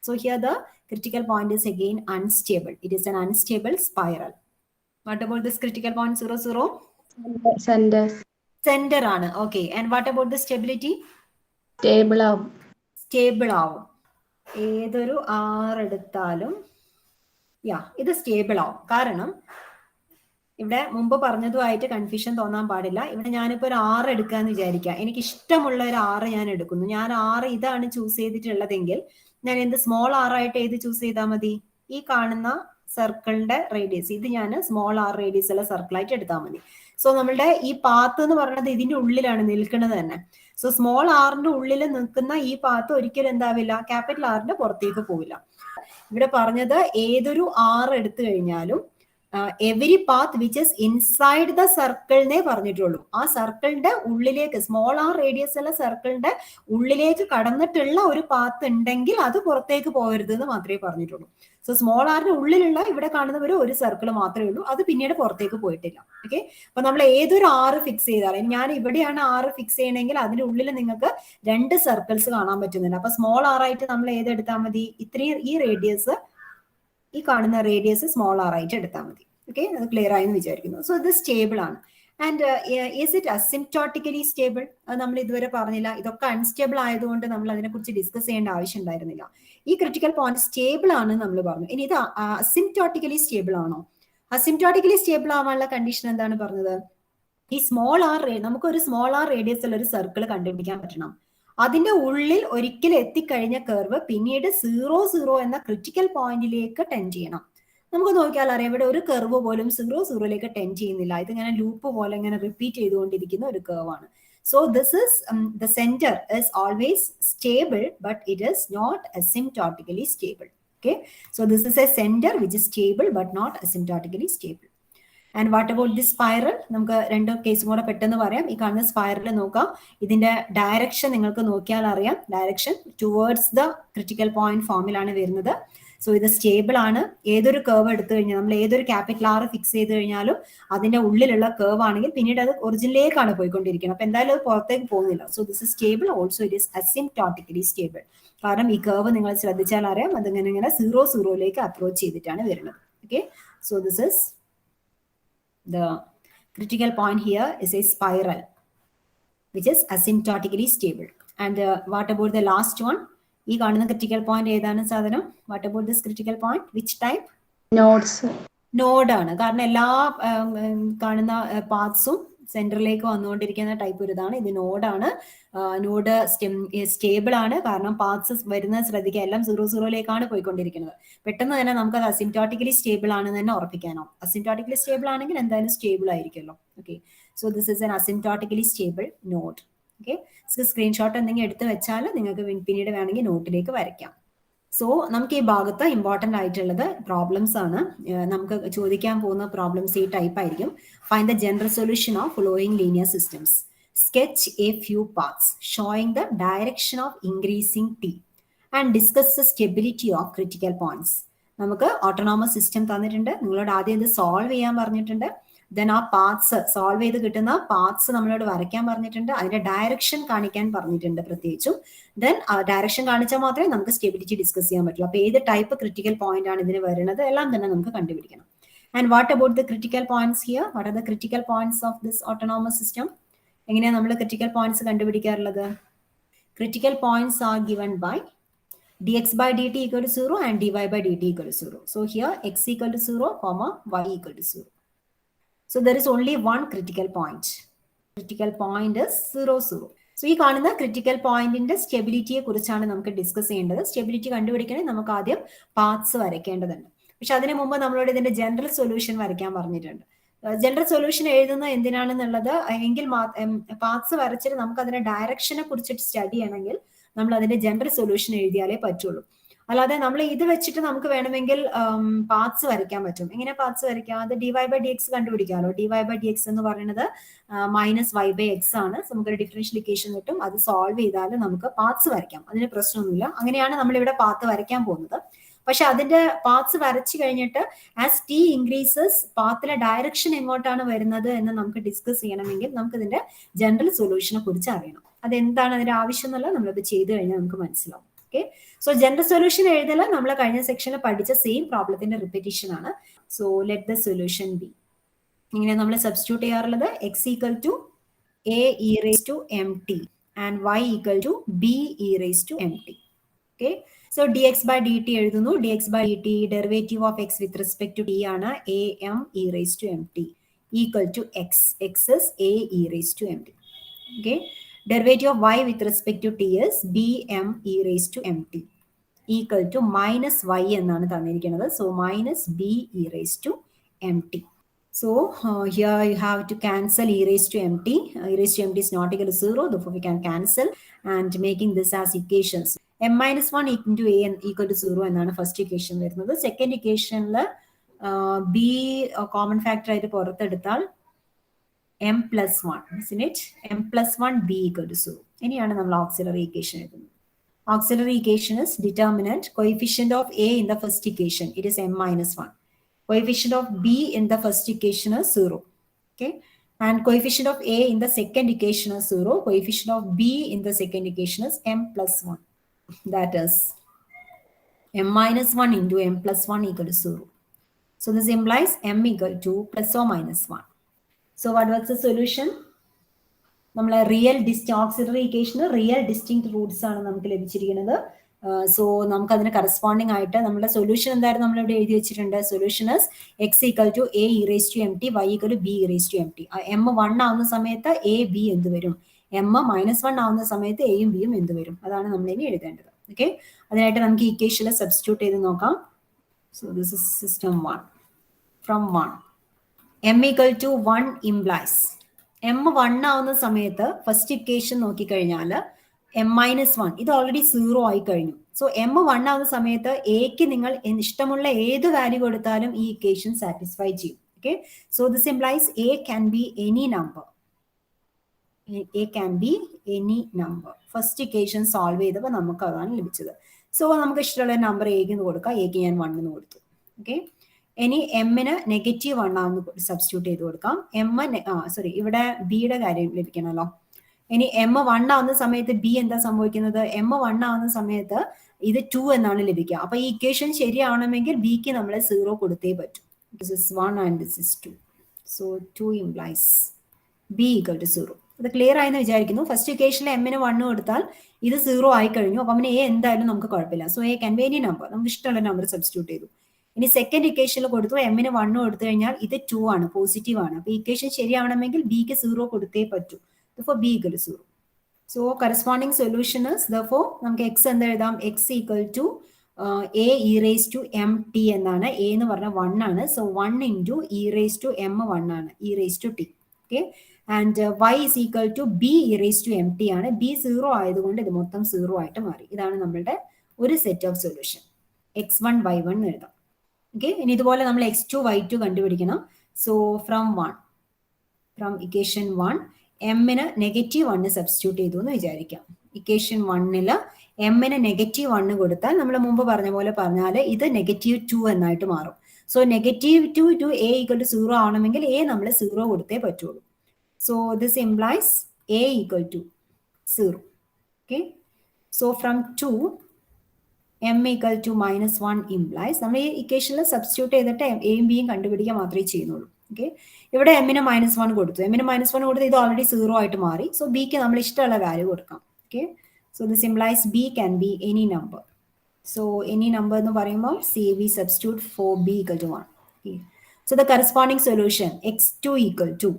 So here the critical point is again unstable. It is an unstable spiral. What about this critical point 00? Centre ആണ്. Okay, and what about the stability? Stable ആവും. സ്റ്റേബിൾ ആവും. ഏതൊരു ആർ എടുത്താലും ഇത് സ്റ്റേബിൾ ആവും. കാരണം ഇവിടെ മുമ്പ് പറഞ്ഞതുമായിട്ട് കൺഫ്യൂഷൻ തോന്നാൻ പാടില്ല. ഇവിടെ ഞാനിപ്പോ ഒരു 6 എടുക്കാന്ന് വിചാരിക്കാം. എനിക്ക് ഇഷ്ടമുള്ള ഒരു 6 ഞാൻ എടുക്കുന്നു. ഞാൻ 6 ഇതാണ് ചൂസ് ചെയ്തിട്ടുള്ളതെങ്കിൽ ഞാൻ എന്ത് സ്മോൾ ആറായിട്ട് ഏത് ചൂസ് ചെയ്താൽ മതി? ഈ കാണുന്ന സർക്കിളിന്റെ റേഡിയസ്, ഇത് ഞാൻ സ്മോൾ ആർ റേഡിയസ് ഉള്ള സർക്കിളായിട്ട് എടുത്താൽ മതി. സോ നമ്മളുടെ ഈ പാത്ത് എന്ന് പറയുന്നത് ഇതിന്റെ ഉള്ളിലാണ് നിൽക്കുന്നത് തന്നെ. സോ സ്മോൾ ആറിന്റെ ഉള്ളിൽ നിൽക്കുന്ന ഈ പാത്ത് ഒരിക്കലും എന്താവില്ല, ക്യാപിറ്റൽ ആറിന്റെ പുറത്തേക്ക് പോവില്ല. ഇവിടെ പറഞ്ഞത് ഏതൊരു ആർ എടുത്തു കഴിഞ്ഞാലും every path which is inside the സർക്കിളിനെ പറഞ്ഞിട്ടുള്ളൂ. ആ സർക്കിളിന്റെ ഉള്ളിലേക്ക്, സ്മോൾ ആർ റേഡിയസ് ഉള്ള സർക്കിളിന്റെ ഉള്ളിലേക്ക് കടന്നിട്ടുള്ള ഒരു പാത്ത് ഉണ്ടെങ്കിൽ അത് പുറത്തേക്ക് പോകരുത് എന്ന് മാത്രമേ പറഞ്ഞിട്ടുള്ളൂ. സോ സ്മോൾ ആറിന്റെ ഉള്ളിലുള്ള ഇവിടെ കാണുന്ന ഒരു സർക്കിൾ മാത്രമേ ഉള്ളൂ, അത് പിന്നീട് പുറത്തേക്ക് പോയിട്ടില്ല. ഓക്കെ, അപ്പൊ നമ്മൾ ഏതൊരു ആറ് ഫിക്സ് ചെയ്താലും, ഞാൻ ഇവിടെയാണ് ആറ് ഫിക്സ് ചെയ്യണമെങ്കിൽ അതിന്റെ ഉള്ളിൽ നിങ്ങൾക്ക് 2 സർക്കിൾസ് കാണാൻ പറ്റുന്നുണ്ട്. അപ്പൊ സ്മോൾ ആറായിട്ട് നമ്മൾ ഏതെടുത്താൽ മതി? ഇത്രയും ഈ റേഡിയസ്, ഈ കാണുന്ന റേഡിയസ് സ്മോൾ ആർ ആയിട്ട് എടുത്താൽ മതി. ഓക്കെ, അത് ക്ലിയർ ആയി എന്ന് വിചാരിക്കുന്നു. സോ ഇത് സ്റ്റേബിൾ ആണ്. And is it asymptotically stable? അത് നമ്മൾ ഇതുവരെ പറഞ്ഞില്ല. ഇതൊക്കെ അൺസ്റ്റേബിൾ ആയതുകൊണ്ട് നമ്മൾ അതിനെക്കുറിച്ച് ഡിസ്കസ് ചെയ്യേണ്ട ആവശ്യം ഉണ്ടായിരുന്നില്ല. ഈ ക്രിട്ടിക്കൽ പോയിന്റ് സ്റ്റേബിൾ ആണ് നമ്മൾ പറഞ്ഞു. ഇനി ഇത് അസിംപ്റ്റോട്ടിക്കലി സ്റ്റേബിൾ ആണോ? അസിംപ്റ്റോട്ടിക്കലി സ്റ്റേബിൾ ആവാനുള്ള കണ്ടീഷൻ എന്താണ് പറഞ്ഞത്? ഈ സ്മോൾ ആർ, നമുക്കൊരു സ്മോൾ ആർ റേഡിയസ് ഉള്ള ഒരു സർക്കിൾ കണ്ടുപിടിക്കാൻ പറ്റണം. അതിന്റെ ഉള്ളിൽ ഒരിക്കൽ എത്തിക്കഴിഞ്ഞ കർവ് പിന്നീട് 0 എന്ന ക്രിട്ടിക്കൽ പോയിന്റിലേക്ക് ടെൻഡ് ചെയ്യണം. നമുക്ക് നോക്കിയാൽ അറിയാം, ഇവിടെ ഒരു കർവ് പോലും 0 ടെൻഡ് ചെയ്യുന്നില്ല. ഇതിങ്ങനെ ലൂപ്പ് പോലെ ഇങ്ങനെ റിപ്പീറ്റ് ചെയ്തുകൊണ്ടിരിക്കുന്ന ഒരു കർവ് ആണ്. So this is the centre is always stable, but it is not asymptotically stable. Okay, so this is a centre which is stable but not asymptotically stable. And what about this spiral? നമുക്ക് 2 കേസും കൂടെ പെട്ടെന്ന് പറയാം. ഈ കാണുന്ന spiral നോക്കാം. ഇതിന്റെ direction നിങ്ങൾക്ക് നോക്കിയാൽ അറിയാം. Direction towards the critical point ഫോമിലാണ് വരുന്നത്. സോ ഇത് സ്റ്റേബിൾ ആണ്. ഏതൊരു കർവ് എടുത്തു കഴിഞ്ഞാൽ, നമ്മൾ ഏതൊരു ക്യാപിറ്റൽ ആർ ഫിക്സ് ചെയ്ത് കഴിഞ്ഞാലും അതിന്റെ ഉള്ളിലുള്ള കർവ് ആണെങ്കിൽ പിന്നീട് അത് ഒറിജിനിലേക്കാണ് പോയിക്കൊണ്ടിരിക്കുന്നത്. അപ്പൊ എന്തായാലും അത് പുറത്തേക്ക് പോകുന്നില്ല. So this is stable. Also it is asymptotically stable. കാരണം ഈ കർവ് നിങ്ങൾ ശ്രദ്ധിച്ചാൽ അറിയാം, അതിങ്ങനെ ഇങ്ങനെ 0 അപ്രോച്ച് ചെയ്തിട്ടാണ് വരുന്നത്. Okay, so this is the critical point here is a spiral which is asymptotically stable. And what about the last one? ഈ കാണുന്ന ക്രിട്ടിക്കൽ പോയിന്റ് ഏതാണ് സാധനം? What about this critical point? Which type? Nodes. നോഡാണ്. കാരണം എല്ലാ കാണുന്ന പാർട്സും സെന്ററിലേക്ക് വന്നുകൊണ്ടിരിക്കുന്ന ടൈപ്പ് ഒരു ഇതാണ്. ഇത് നോഡാണ്. നോഡ് സ്റ്റേബിൾ ആണ്. കാരണം പാർട്സ് വരുന്നത് ശ്രദ്ധിക്കുക, എല്ലാം 0 പോയിക്കൊണ്ടിരിക്കുന്നത്. പെട്ടെന്ന് തന്നെ നമുക്ക് അത് അസിംപ്റ്റോട്ടിക്കലി സ്റ്റേബിൾ ആണെന്ന് തന്നെ ഉറപ്പിക്കാനോ. അസിംപ്റ്റോട്ടിക്കലി സ്റ്റേബിൾ ആണെങ്കിൽ എന്തായാലും സ്റ്റേബിൾ ആയിരിക്കുമല്ലോ. Okay, so this is an asymptotically stable node. Okay, screenshot എന്തെങ്കിലും എടുത്ത് വെച്ചാൽ നിങ്ങൾക്ക് പിന്നീട് വേണമെങ്കിൽ നോട്ടിലേക്ക് വരയ്ക്കാം. സോ നമുക്ക് ഈ ഭാഗത്ത് ഇമ്പോർട്ടൻ്റ് ആയിട്ടുള്ളത് പ്രോബ്ലംസ് ആണ്. നമുക്ക് ചോദിക്കാൻ പോകുന്ന പ്രോബ്ലംസ് ഈ ടൈപ്പ് ആയിരിക്കും. Find the general solution of following linear systems. Sketch A few paths showing the direction of increasing T and discuss the stability of critical points. നമുക്ക് ഓട്ടോണോമസ് സിസ്റ്റം തന്നിട്ടുണ്ട്. നിങ്ങളോട് ആദ്യം ഇത് സോൾവ് ചെയ്യാൻ പറഞ്ഞിട്ടുണ്ട്. ദെൻ ആ പാർട്സ് സോൾവ് ചെയ്ത് കിട്ടുന്ന പാർട്സ് നമ്മളോട് വരയ്ക്കാൻ പറഞ്ഞിട്ടുണ്ട്. അതിന്റെ ഡയറക്ഷൻ കാണിക്കാൻ പറഞ്ഞിട്ടുണ്ട് പ്രത്യേകിച്ചും. ദെൻ ഡയറക്ഷൻ കാണിച്ചാൽ മാത്രമേ നമുക്ക് സ്റ്റെബിലിറ്റി ഡിസ്കസ് ചെയ്യാൻ പറ്റുള്ളൂ. അപ്പൊ ഏത് ടൈപ്പ് ക്രിട്ടിക്കൽ പോയിന്റ് ആണ് ഇതിന് വരുന്നത് എല്ലാം തന്നെ നമുക്ക് കണ്ടുപിടിക്കണം. And what about the critical points here? What are the critical points of this autonomous system? എങ്ങനെയാണ് നമ്മൾ ക്രിട്ടിക്കൽ പോയിന്റ്സ് കണ്ടുപിടിക്കാറുള്ളത്? Critical points are given by dx by dt equal to 0 and dy by dt equal to 0. So here x equal to 0, y equal to 0. So there is only one critical point. Critical point is 0, 0. So ഈ കാണുന്ന critical പോയിന്റിന്റെ സ്റ്റെബിലിറ്റിയെ കുറിച്ചാണ് നമുക്ക് discuss ചെയ്യേണ്ടത്. Stability കണ്ടുപിടിക്കണമെങ്കിൽ നമുക്ക് ആദ്യം parts വരയ്ക്കേണ്ടതുണ്ട്. പക്ഷെ അതിനു മുമ്പ് നമ്മളോട് ഇതിന്റെ ജനറൽ സൊല്യൂഷൻ വരയ്ക്കാൻ പറഞ്ഞിട്ടുണ്ട്. ജനറൽ സൊല്യൂഷൻ എഴുതുന്നത് എന്തിനാണെന്നുള്ളത് എങ്കിൽ പാത്സ് വരച്ചിട്ട് നമുക്ക് അതിന്റെ ഡയറക്ഷനെ കുറിച്ചിട്ട് സ്റ്റഡി ചെയ്യണമെങ്കിൽ നമ്മൾ അതിന്റെ ജനറൽ സൊല്യൂഷൻ എഴുതിയാലേ പറ്റുള്ളൂ. അല്ലാതെ നമ്മൾ ഇത് വെച്ചിട്ട് നമുക്ക് വേണമെങ്കിൽ പാത്സ് വരയ്ക്കാൻ പറ്റും. എങ്ങനെ പാത്സ് വരയ്ക്കാം? അത് dy/dx കണ്ടുപിടിക്കാമല്ലോ. dy/dx എന്ന് പറയുന്നത് -y/x ആണ്. നമുക്കൊരു ഡിഫറൻഷ്യൽ ഇക്വേഷൻ കിട്ടും. അത് സോൾവ് ചെയ്താൽ നമുക്ക് പാത്സ് വരയ്ക്കാം. അതിന് പ്രശ്നമൊന്നുമില്ല. അങ്ങനെയാണ് നമ്മൾ ഇവിടെ പാത്ത് വരയ്ക്കാൻ പോകുന്നത്. പക്ഷെ അതിന്റെ പാത്സ് വരച്ചു കഴിഞ്ഞിട്ട് ആസ് ടി ഇൻക്രീസസ് പാത്തിലെ ഡയറക്ഷൻ എങ്ങോട്ടാണ് വരുന്നത് എന്ന് നമുക്ക് ഡിസ്കസ് ചെയ്യണമെങ്കിൽ നമുക്ക് ഇതിന്റെ ജനറൽ സൊല്യൂഷനെ കുറിച്ച് അറിയണം. അതെന്താണ് അതിന്റെ ആവശ്യം എന്നുള്ളത് നമ്മളിത് ചെയ്തു കഴിഞ്ഞാൽ നമുക്ക് മനസ്സിലാവും. ഓക്കെ, സോ ജനറൽ സൊല്യൂഷൻ എഴുതല് നമ്മൾ കഴിഞ്ഞ സെക്ഷനിൽ പഠിച്ച സെയിം പ്രോബ്ലത്തിന്റെ റിപ്പീറ്റേഷൻ ആണ്. So let the solution be. ഇങ്ങനെ നമ്മൾ സബ്സ്റ്റിറ്റ്യൂട്ട് ചെയ്യാറുള്ളത് x equal to a e raised to mt and y equal to b e raised to mt. Okay, so dx by dt എഴുതുന്നു. dx by dt derivative of x with respect to t ആണ് a m e raised to mt equal to x. x is a e raised to mt. Okay, derivative of y with respect to t is b m e raised to mt equal to minus y എന്നാണ് തന്നിരിക്കുന്നത്. So minus b e raised to mt. So here you have to cancel e raised to mt. E raised to mt is not equal to 0. Therefore we can cancel and making this as equations. m minus 1 into a equal to 0 എന്നാണ് first equation വരുന്നത്. Second ഇക്വേഷനിൽ b common factor ആയിട്ട് പുറത്തെടുത്താൽ m plus 1, isn't it? m plus 1 b equal to 0. ഇനിയാണ് നമ്മൾ auxiliary equation എഴുതുന്നത്. Auxiliary equation is determinant coefficient of a in the first equation. It is m minus 1. Coefficient of b in the first equation is 0. Okay. And coefficient of a in the second equation is 0. Coefficient of b in the second equation is m plus 1. That is m minus 1 into m plus 1 equal to 0. So this implies m equal to plus or minus 1. So what was the solution? നമ്മളെ real auxiliary ഇക്വേഷന് real distinct roots ആണ് നമുക്ക് ലഭിച്ചിരിക്കുന്നത്. So നമുക്ക് അതിന് corresponding ആയിട്ട് നമ്മുടെ solution എന്തായാലും നമ്മളിവിടെ എഴുതി വെച്ചിട്ടുണ്ട്. Solution is x equal to a e raise to m t, y equal to b e raise to m t. M 1 ആവുന്ന സമയത്ത് എ ബി എന്ത് വരും? എം -1 ആവുന്ന സമയത്ത് എയും ബിയും എന്ത് വരും? അതാണ് നമ്മൾ ഇനി എഴുതേണ്ടത്. ഓക്കെ, അതിനായിട്ട് നമുക്ക് ഇക്വേഷനിൽ സബ്സ്റ്റിറ്റ്യൂട്ട് ചെയ്ത് നോക്കാം. So this is system 1 from 1. M equal to 1 implies m 1 ആവുന്ന സമയത്ത് ഫസ്റ്റ് ഇക്വേഷൻ നോക്കിക്കഴിഞ്ഞാൽ m minus 1 ഇത് ഓൾറെഡി 0 ആയി കഴിഞ്ഞു. സോ m 1 ആവുന്ന സമയത്ത് എക്ക് നിങ്ങൾ ഇഷ്ടമുള്ള ഏത് വാല്യൂ കൊടുത്താലും ഈ ഇക്വേഷൻ സാറ്റിസ്ഫൈ ചെയ്യും. Okay, so this implies A can be any number. A can be any number. First equation solve ചെയ്തപ്പോൾ നമുക്ക് അതാണ് ലഭിച്ചത്. സോ നമുക്ക് ഇഷ്ടമുള്ള നമ്പർ എക്ക് കൊടുക്കാം. എക്ക് ഞാൻ 1 എന്ന് കൊടുത്തു. ഓക്കെ, ഇനി എമ്മിന് -1 ആവുന്ന സബ്സ്റ്റിറ്റ്യൂട്ട് ചെയ്ത് കൊടുക്കാം. ഇവിടെ ബിയുടെ കാര്യം ലഭിക്കണമല്ലോ. ഇനി m 1 ആവുന്ന സമയത്ത് ബി എന്താ സംഭവിക്കുന്നത്? m 1 ആവുന്ന സമയത്ത് ഇത് 2 എന്നാണ് ലഭിക്കുക. അപ്പൊ ഈ ഇക്വേഷൻ ശരിയാവണമെങ്കിൽ ബിക്ക് നമ്മൾ 0 കൊടുത്തേ പറ്റൂ. This is 1 and this is 2. So 2 implies b equal to 0. അത് ക്ലിയർ ആയെന്ന് വിചാരിക്കുന്നു. ഫസ്റ്റ് ഇക്വേഷനിൽ എമ്മിന് 1 കൊടുത്താൽ ഇത് 0 ആയി കഴിഞ്ഞു. അപ്പൊ അവന് എ എന്തായാലും നമുക്ക് കുഴപ്പമില്ല. So A can be any number. നമുക്ക് ഇഷ്ടമുള്ള നമ്പർ സബ്സ്റ്റിറ്റ്യൂട്ട് ചെയ്തു. ഇനി സെക്കൻഡ് ഇക്വേഷനിൽ കൊടുത്തു എമ്മിന് 1 കൊടുത്തു കഴിഞ്ഞാൽ ഇത് 2 ആണ്, പോസിറ്റീവ് ആണ്. അപ്പൊ ഇക്വേഷൻ ശരിയാവണമെങ്കിൽ ബിക്ക് 0 കൊടുത്തേ പറ്റൂ. Therefore b equal to 0. So corresponding solution is therefore നമുക്ക് x എന്ത് എഴുതാം? x equal to a e raised to m t എന്നാണ്. a എന്ന് പറഞ്ഞാൽ 1 ആണ്. So 1 into e raised to m 1 ആണ്, e raised to t. Okay, and y is equal to b e raised to m t ആണ്. b 0 ആയതുകൊണ്ട് ഇത് മൊത്തം 0 ആയിട്ട് മാറി. ഇതാണ് നമ്മളുടെ ഒരു set of solution. x1 y1 എഴുതാം. ഓക്കെ, ഇനി ഇതുപോലെ നമ്മൾ x2 y2 കണ്ടുപിടിക്കണം. സോ ഫ്രം ഇക്വേഷൻ 1 എമ്മിന് -1 സബ്സ്റ്റിറ്റ്യൂട്ട് ചെയ്തു എന്ന് വിചാരിക്കാം. ഇക്വേഷൻ 1 എമ്മിന് -1 കൊടുത്താൽ നമ്മൾ മുമ്പ് പറഞ്ഞ പോലെ പറഞ്ഞാൽ ഇത് -2 എന്നായിട്ട് മാറും. So -2 to a equal to 0 ആവണമെങ്കിൽ a നമ്മൾ 0 കൊടുത്തേ പറ്റുള്ളൂ. So this implies a equal to 0. Okay, so from 2 m equal to -1 implies നമ്മൾ ഈ ഇക്വേഷനിൽ സബ്സ്റ്റിറ്റ്യൂട്ട് ചെയ്തിട്ട് എയും ബിയും കണ്ടുപിടിക്കാൻ മാത്രമേ ചെയ്യുന്നുള്ളൂ. ഓക്കെ, ഇവിടെ എമ്മിന് -1 കൊടുത്തു. എമ്മിന് -1 കൊടുത്ത് ഇത് ഓൾറെഡി 0 ആയിട്ട് മാറി. സോ ബിക്ക് നമ്മൾ ഇഷ്ടമുള്ള വാല്യൂ കൊടുക്കാം. Okay, so this implies b can be any number. So any number എന്ന് പറയുമ്പോൾ we substitute for b equal to 1. So the corresponding solution x2 equal to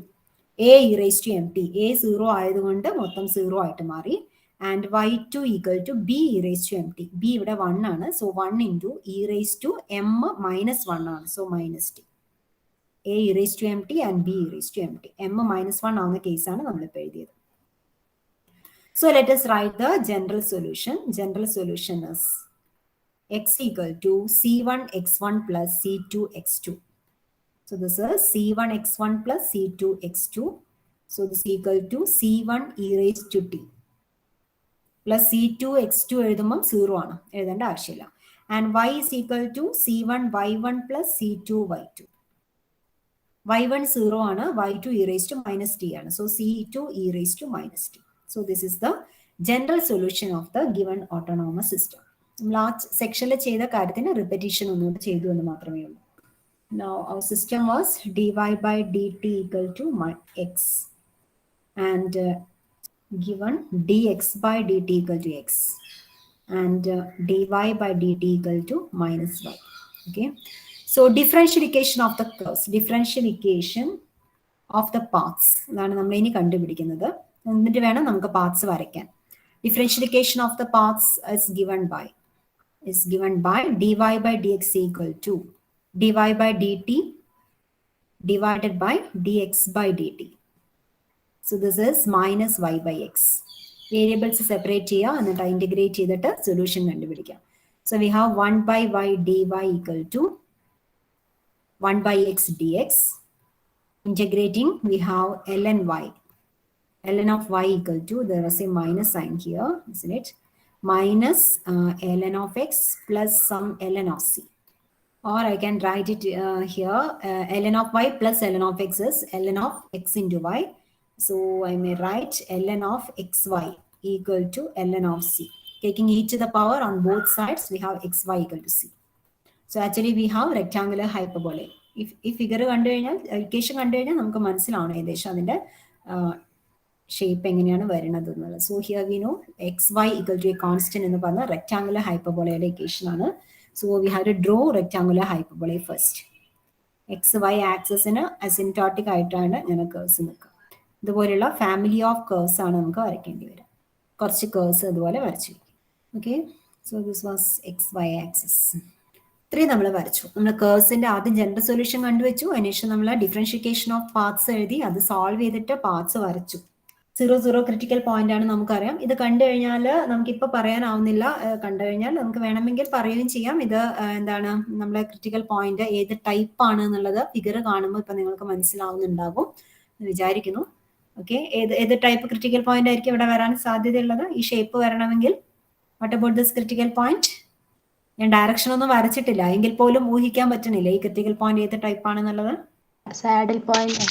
a e raised to mt. a 0 ആയതുകൊണ്ട് മൊത്തം 0 ആയിട്ട് മാറി. And y2 equal to b e raised to mt. b ഇവിടെ 1 ആണ്. So 1 into e raised to m -1 ആണ്. So -t. A e raised to mt and B e raised to mt. M -1 ആവുന്ന കേസാണ് നമ്മളിപ്പോൾ എഴുതിയത്. So let us write the general solution. General solution is x equal to c1 x1 plus c2 x2. So this is c1 x1 plus c2 x2. So this is equal to c1 e raised to t plus c2 x2 എഴുതുമ്പം 0 ആണ്, എഴുതേണ്ട ആവശ്യമില്ല. And y is equal to c1 y1 plus c2 y2. y1 0 ആണ്, y2 e raised to minus t ആണ്. So c2 e raised to minus t. So this is the general solution of the given autonomous system. നമ്മൾ ആ സെക്ഷനിൽ ചെയ്ത കാര്യത്തിന് repetition ഒന്നുകൂടെ ചെയ്തു എന്ന് മാത്രമേ ഉള്ളൂ. Now our system was dy by dt equal to x and given dx by dt equal to x and dy by dt equal to minus y. Okay. So differential equation of the curves, differential equation of the paths. അതാണ് നമ്മൾ ഇനി കണ്ടുപിടിക്കുന്നത്. എന്നിട്ട് വേണം നമുക്ക് paths വരയ്ക്കാൻ. Differential equation of the paths is given by dy by dx equal to dy by dt divided by dx by dt. So this is minus y by x. Variables separate ചെയ്യുക, എന്നിട്ട് integrate ചെയ്തിട്ട് solution കണ്ടുപിടിക്കാം. So we have 1 by y dy equal to 1 by x dx. Integrating, we have ln y. ln of y equal to, there is a minus sign here, isn't it? Minus ln of x plus some ln of c. Or I can write it here, ln of y plus ln of x is ln of x into y. So I may write ln of xy equal to ln of c. Taking e to the power on both sides, we have xy equal to c. So actually we have rectangular hyperbole. If figure കണ്ടു കഴിഞ്ഞാൽ, equation കണ്ടു കഴിഞ്ഞാൽ നമുക്ക് മനസ്സിലാവണം ഏകദേശം അതിന്റെ shape എങ്ങനെയാണ് വരുന്നത് എന്നുള്ളത്. So here we know xy equal to a constant എന്ന് പറഞ്ഞ rectangular hyperboleയുടെ equation ആണ്. So we have to draw rectangular hyperbole first. xy ആക്സിസിന് asymptotic ആയിട്ടാണ് ഞാൻ curves നിൽക്കുക. ഇതുപോലെയുള്ള ഫാമിലി ഓഫ് curves ആണ് നമുക്ക് വരയ്ക്കേണ്ടി വരിക. കുറച്ച് curves അതുപോലെ വരച്ചു. Okay, so this was xy axis. ഇത്രയും നമ്മൾ വരച്ചു. നമ്മൾ കേഴ്സിന്റെ ആദ്യം ജനറൽ സൊല്യൂഷൻ കണ്ടുവച്ചു, അതിനുശേഷം നമ്മൾ ഡിഫറൻഷിയേഷൻ ഓഫ് പാർട്സ് എഴുതി, അത് സോൾവ് ചെയ്തിട്ട് പാർട്സ് വരച്ചു. 0 ക്രിട്ടിക്കൽ പോയിന്റ് ആണ് നമുക്കറിയാം. ഇത് കണ്ടു കഴിഞ്ഞാൽ നമുക്കിപ്പോൾ പറയാനാവുന്നില്ല, കണ്ടു കഴിഞ്ഞാൽ നമുക്ക് വേണമെങ്കിൽ പറയുകയും ചെയ്യാം. ഇത് എന്താണ് നമ്മളെ ക്രിട്ടിക്കൽ പോയിന്റ് ഏത് ടൈപ്പ് ആണ് എന്നുള്ളത് ഫിഗർ കാണുമ്പോൾ ഇപ്പൊ നിങ്ങൾക്ക് മനസ്സിലാവുന്നുണ്ടാകും എന്ന് വിചാരിക്കുന്നു. ഓക്കെ, ഏത് ടൈപ്പ് ക്രിട്ടിക്കൽ പോയിന്റ് ആയിരിക്കും ഇവിടെ വരാൻ സാധ്യതയുള്ളത്? ഈ ഷേപ്പ് വരണമെങ്കിൽ what about this critical point? ഞാൻ ഡയറക്ഷൻ ഒന്നും വരച്ചിട്ടില്ല, എങ്കിൽ പോലും ഊഹിക്കാൻ പറ്റണില്ല ഈ ക്രിട്ടിക്കൽ പോയിന്റ് ഏത് ടൈപ്പ് ആണെന്നുള്ളത്. Saddle point.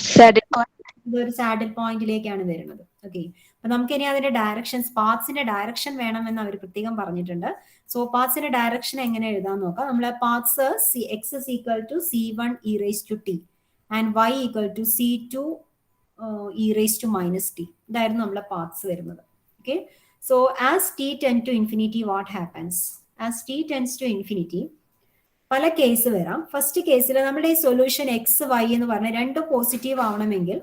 ഇതൊരു സാഡിൽ പോയിന്റിലേക്കാണ് വരുന്നത്. ഓക്കെ, അപ്പൊ നമുക്ക് ഇനി അതിന്റെ ഡയറക്ഷൻസ്, പാത്സിന്റെ ഡയറക്ഷൻ വേണമെന്ന് അവർ പ്രത്യേകം പറഞ്ഞിട്ടുണ്ട്. സോ പാത്സിന്റെ ഡയറക്ഷൻ എങ്ങനെ എഴുതാൻ നോക്കാം. നമ്മളെ paths x is equal to c1 e raised to t and y equal to c2 e raised to minus t. ഇതായിരുന്നു നമ്മളെ പാത്സ് വരുന്നത്. Okay, so as t tend to infinity what happens? As t tends to infinity, പല case വരാം. First കേസിൽ നമ്മുടെ ഈ solution X Y എന്ന് പറഞ്ഞാൽ രണ്ടും പോസിറ്റീവ് ആവണമെങ്കിൽ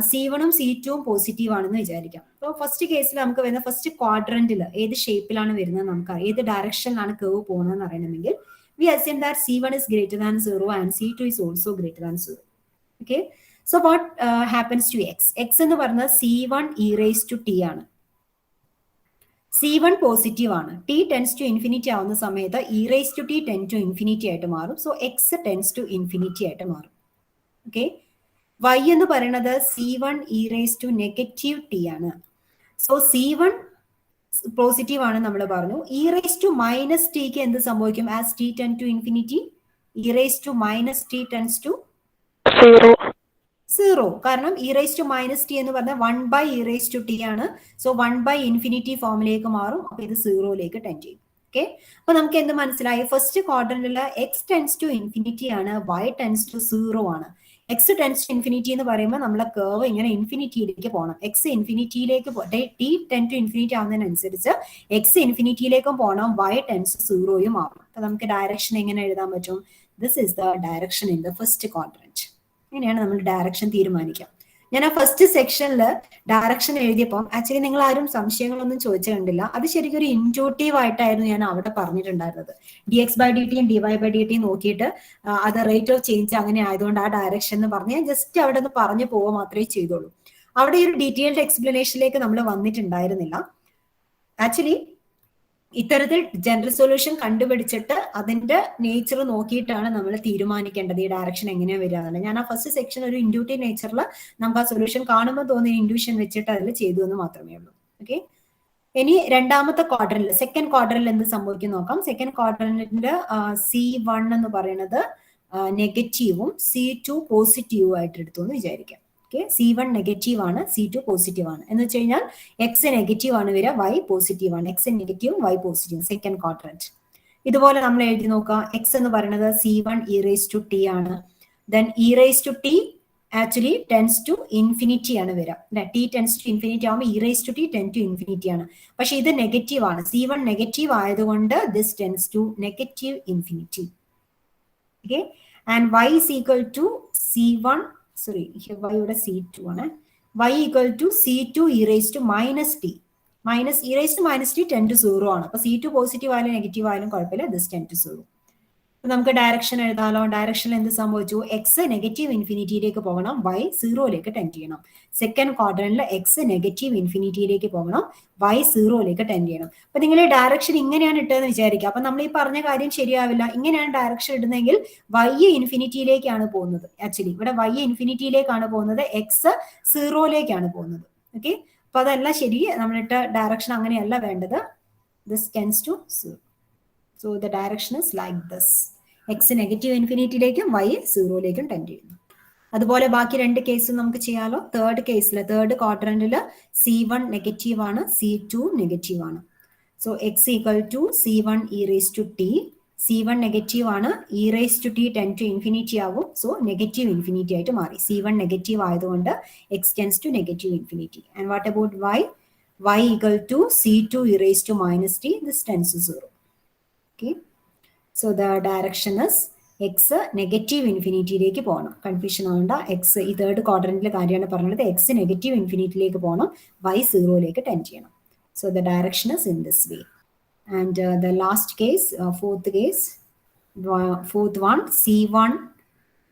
c1 ഉം c2 ഉം പോസിറ്റീവ് ആണെന്ന് വിചാരിക്കാം. അപ്പോൾ ഫസ്റ്റ് കേസിൽ നമുക്ക് വരുന്ന ഫസ്റ്റ് ക്വാഡ്രന്റിൽ ഏത് ഷേപ്പിലാണ് വരുന്നത് നമുക്കറിയാം, ഏത് ഡയറക്ഷനിലാണ് കർവ് പോകുന്നതെന്ന് അറിയണമെങ്കിൽ we assume that c1 is greater than 0 and c2 is also greater than 0. Okay, so what happens to x? x എന്ന് പറഞ്ഞാൽ c1 e raised to t ആണ്. c1 പോസിറ്റീവ് ആണ്. t ടെൻസ് ടു ഇൻഫിനിറ്റി ആവുന്ന സമയത്ത് e raised to t tend to infinity ആയിട്ട് മാറും. So x tends to infinity ആയിട്ട് മാറും. ഓക്കെ, y എന്ന് പറയുന്നത് c1 e raised to negative t ആണ്. സോ c1 പോസിറ്റീവ് ആണ് നമ്മൾ പറഞ്ഞു. e raised to മൈനസ് ടിക്ക് എന്ത് സംഭവിക്കും? As t tend to infinity e raised to minus t tends to 0. കാരണം e raised to minus t എന്ന് പറഞ്ഞാൽ 1 by e raised to t ആണ്. സോ 1 by ഇൻഫിനിറ്റി ഫോമിലേക്ക് മാറും. അപ്പൊ ഇത് 0ലേക്ക് ടെൻഡ് ചെയ്യും. ഓക്കെ, അപ്പൊ നമുക്ക് എന്ത് മനസ്സിലായി? ഫസ്റ്റ് ക്വാഡ്രന്റില് എക്സ് ടെൻസ് ടു ഇൻഫിനിറ്റി ആണ്, y ടെൻസ് ടു 0 ആണ്. എക്സ് ടെൻസ് ടു ഇൻഫിനിറ്റി എന്ന് പറയുമ്പോൾ നമ്മളെ കർവ് ഇങ്ങനെ ഇൻഫിനിറ്റിയിലേക്ക് പോകണം. എക്സ് ഇൻഫിനിറ്റിയിലേക്ക് ടി ടെൻ ടു ഇൻഫിനിറ്റി ആവുന്നതിനനുസരിച്ച് എക്സ് ഇൻഫിനിറ്റിയിലേക്കും പോകണം, y ടെൻസ് 0യും ആവണം. അപ്പൊ നമുക്ക് ഡയറക്ഷൻ എങ്ങനെ എഴുതാൻ പറ്റും? This is the direction in the first quadrant. ഇങ്ങനെയാണ് നമ്മൾ ഡയറക്ഷൻ തീരുമാനിക്കാം. ഞാൻ ആ ഫസ്റ്റ് സെക്ഷനിൽ ഡയറക്ഷൻ എഴുതിയപ്പോൾ ആക്ച്വലി നിങ്ങൾ ആരും സംശയങ്ങളൊന്നും ചോദിച്ചു കണ്ടില്ല. അത് ശരിക്കും ഒരു ഇൻറ്റ്യൂട്ടീവ് ആയിട്ടായിരുന്നു ഞാൻ അവിടെ പറഞ്ഞിട്ടുണ്ടായിരുന്നത്. dx/dt dy/dt നോക്കിയിട്ട് അത് റേറ്റ് ഓഫ് ചേഞ്ച് അങ്ങനെ ആയതുകൊണ്ട് ആ ഡയറക്ഷൻ എന്ന് പറഞ്ഞ് ഞാൻ ജസ്റ്റ് അവിടെ നിന്ന് പറഞ്ഞു പോവുക മാത്രമേ ചെയ്തുള്ളൂ. അവിടെ ഒരു ഡീറ്റെയിൽഡ് എക്സ്പ്ലനേഷനിലേക്ക് നമ്മൾ വന്നിട്ടുണ്ടായിരുന്നില്ല. ആക്ച്വലി ഇത്തരത്തിൽ ജനറൽ സൊല്യൂഷൻ കണ്ടുപിടിച്ചിട്ട് അതിന്റെ നേച്ചർ നോക്കിയിട്ടാണ് നമ്മൾ തീരുമാനിക്കേണ്ടത് ഈ ഡയറക്ഷൻ എങ്ങനെയാണ് വരിക എന്നുള്ളത്. ഞാൻ ആ ഫസ്റ്റ് സെക്ഷൻ ഒരു ഇൻഡ്യൂട്ടീവ് നേച്ചറിൽ നമുക്ക് ആ സൊല്യൂഷൻ കാണുമ്പോൾ തോന്നിയ ഇൻഡ്യൂഷൻ വെച്ചിട്ട് അതിൽ ചെയ്തു എന്ന് മാത്രമേ ഉള്ളൂ. ഓക്കെ, ഇനി രണ്ടാമത്തെ ക്വാഡ്രന്റിൽ സെക്കൻഡ് ക്വാഡ്രന്റിൽ എന്ത് സംഭവിക്കും നോക്കാം. സെക്കൻഡ് ക്വാഡ്രന്റിന്റെ C1 എന്ന് പറയുന്നത് നെഗറ്റീവും C2 പോസിറ്റീവും ആയിട്ട് എടുത്തു എന്ന് വിചാരിക്കാം. ഓക്കെ, C1 നെഗറ്റീവ് ആണ്, C2 പോസിറ്റീവ് ആണ്. എന്ന് വെച്ച് കഴിഞ്ഞാൽ എക്സ് നെഗറ്റീവ് ആണ് വരിക, വൈ പോസിറ്റീവ് ആണ്. X negative, y positive, second quadrant. ഇതുപോലെ നമ്മൾ എഴുതി നോക്കാം. എക്സ് എന്ന് പറയുന്നത് C1 e⁻t ആണ്. Then e⁻t actually tends to infinity ആണ് വരിക. t ടെൻസ് ടു ഇൻഫിനിറ്റി ആകുമ്പോൾ e⁻t ടെൻ ടു ഇൻഫിനിറ്റി ആണ്. പക്ഷെ ഇത് നെഗറ്റീവ് ആണ്. C1 നെഗറ്റീവ് ആയതുകൊണ്ട് this tends to negative infinity. Okay, and y is equal to C1, sorry, y ഇവിടെ C2 ആണ്. y equal to C2 e⁻t minus e⁻t tend to 0 ആണ്. അപ്പൊ C2 positive ആയാലും നെഗറ്റീവ് ആയാലും കുഴപ്പമില്ല, ദിസ് ടെൻ ടു 0. നമുക്ക് direction എഴുതാലോ. ഡയറക്ഷനിൽ എന്ത് സംഭവിച്ചു? എക്സ് നെഗറ്റീവ് ഇൻഫിനിറ്റിയിലേക്ക് പോകണം, വൈ 0ലേക്ക് ടെൻഡ് ചെയ്യണം. സെക്കൻഡ് ക്വാഡ്രന്റിൽ എക്സ് നെഗറ്റീവ് ഇൻഫിനിറ്റിയിലേക്ക് പോകണം, വൈ 0ലേക്ക് ടെൻഡ് ചെയ്യണം. അപ്പൊ നിങ്ങൾ ഡയറക്ഷൻ ഇങ്ങനെയാണ് ഇട്ടതെന്ന് വിചാരിക്കുക. അപ്പൊ നമ്മൾ ഈ പറഞ്ഞ കാര്യം ശരിയാവില്ല. ഇങ്ങനെയാണ് ഡയറക്ഷൻ ഇടുന്നതെങ്കിൽ വൈ ഇൻഫിനിറ്റിയിലേക്കാണ് പോകുന്നത്. ആക്ച്വലി ഇവിടെ വൈ ഇൻഫിനിറ്റിയിലേക്കാണ് പോകുന്നത്, എക്സ് 0ലേക്കാണ് പോകുന്നത്. ഓക്കെ, അപ്പൊ അതല്ല ശരി. നമ്മളിട്ട ഡയറക്ഷൻ അങ്ങനെയല്ല വേണ്ടത്. This tends to 0. So the direction is like this. X negative ഇൻഫിനിറ്റിയിലേക്കും y 0ലേക്കും ടെൻഡ് ചെയ്യുന്നു. അതുപോലെ ബാക്കി രണ്ട് കേസും നമുക്ക് ചെയ്യാലോ. തേർഡ് കേസിൽ തേർഡ് ക്വാഡ്രന്റിൽ C1 നെഗറ്റീവ് ആണ്, C2 നെഗറ്റീവ് ആണ്. So x equal to C1 e⁻t. C1 negative ആണ്, e⁻t ടെൻ ടു ഇൻഫിനിറ്റി ആവും. സോ നെഗറ്റീവ് ഇൻഫിനിറ്റി ആയിട്ട് മാറി. C1 നെഗറ്റീവ് ആയതുകൊണ്ട് x tends to negative infinity. And what about y? y equal to C2 e⁻t. This tends to 0. Okay, so the direction is x negative ഇൻഫിനിറ്റിയിലേക്ക് പോകണം. Confusion ആവേണ്ട. X ഈ third ക്വാഡ്രന്റിലെ കാര്യമാണ് പറഞ്ഞത്. X negative ഇൻഫിനിറ്റിയിലേക്ക് പോകണം, Y 0ലേക്ക് tend ചെയ്യണം. So the direction is in this way. And the last case, fourth one,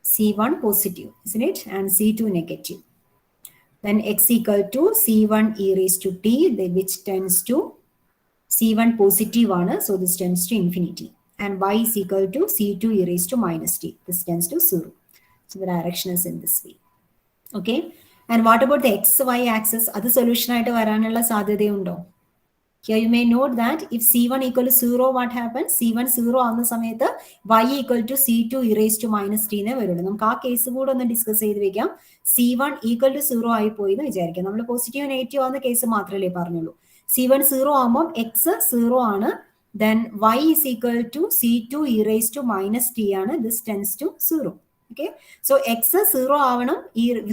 C1 positive, isn't it? And C2 negative. Then x equal to C1 e⁻t, which tends to C1 positive ആണ്, so this tends to infinity. And y is equal to C2 e⁻t. This tends to 0. So the direction is in this way. Okay. And what about the xy axis? അത് solution ആയിട്ട് വരാനുള്ള സാധ്യതയുണ്ടോ? Here you may note that if C1 equal to 0, what happens? C1 0 ആവുന്ന സമയത്ത് y equal to C2 e⁻t എന്നേ വരുള്ളൂ. നമുക്ക് ആ കേസ് കൂടെ ഒന്ന് ഡിസ്കസ് ചെയ്ത് വെക്കാം. C1 equal to 0 ആയി പോയി എന്ന് വിചാരിക്കാം. നമ്മൾ പോസിറ്റീവ് നെഗറ്റീവ് ആവുന്ന കേസ് മാത്രമല്ലേ പറഞ്ഞുള്ളൂ. C1 0 ആകുമ്പോൾ x 0 ആണ്. Then y is equal to C2 e⁻t ആണ്. This tends to 0. Okay. So x 0 ആവണം,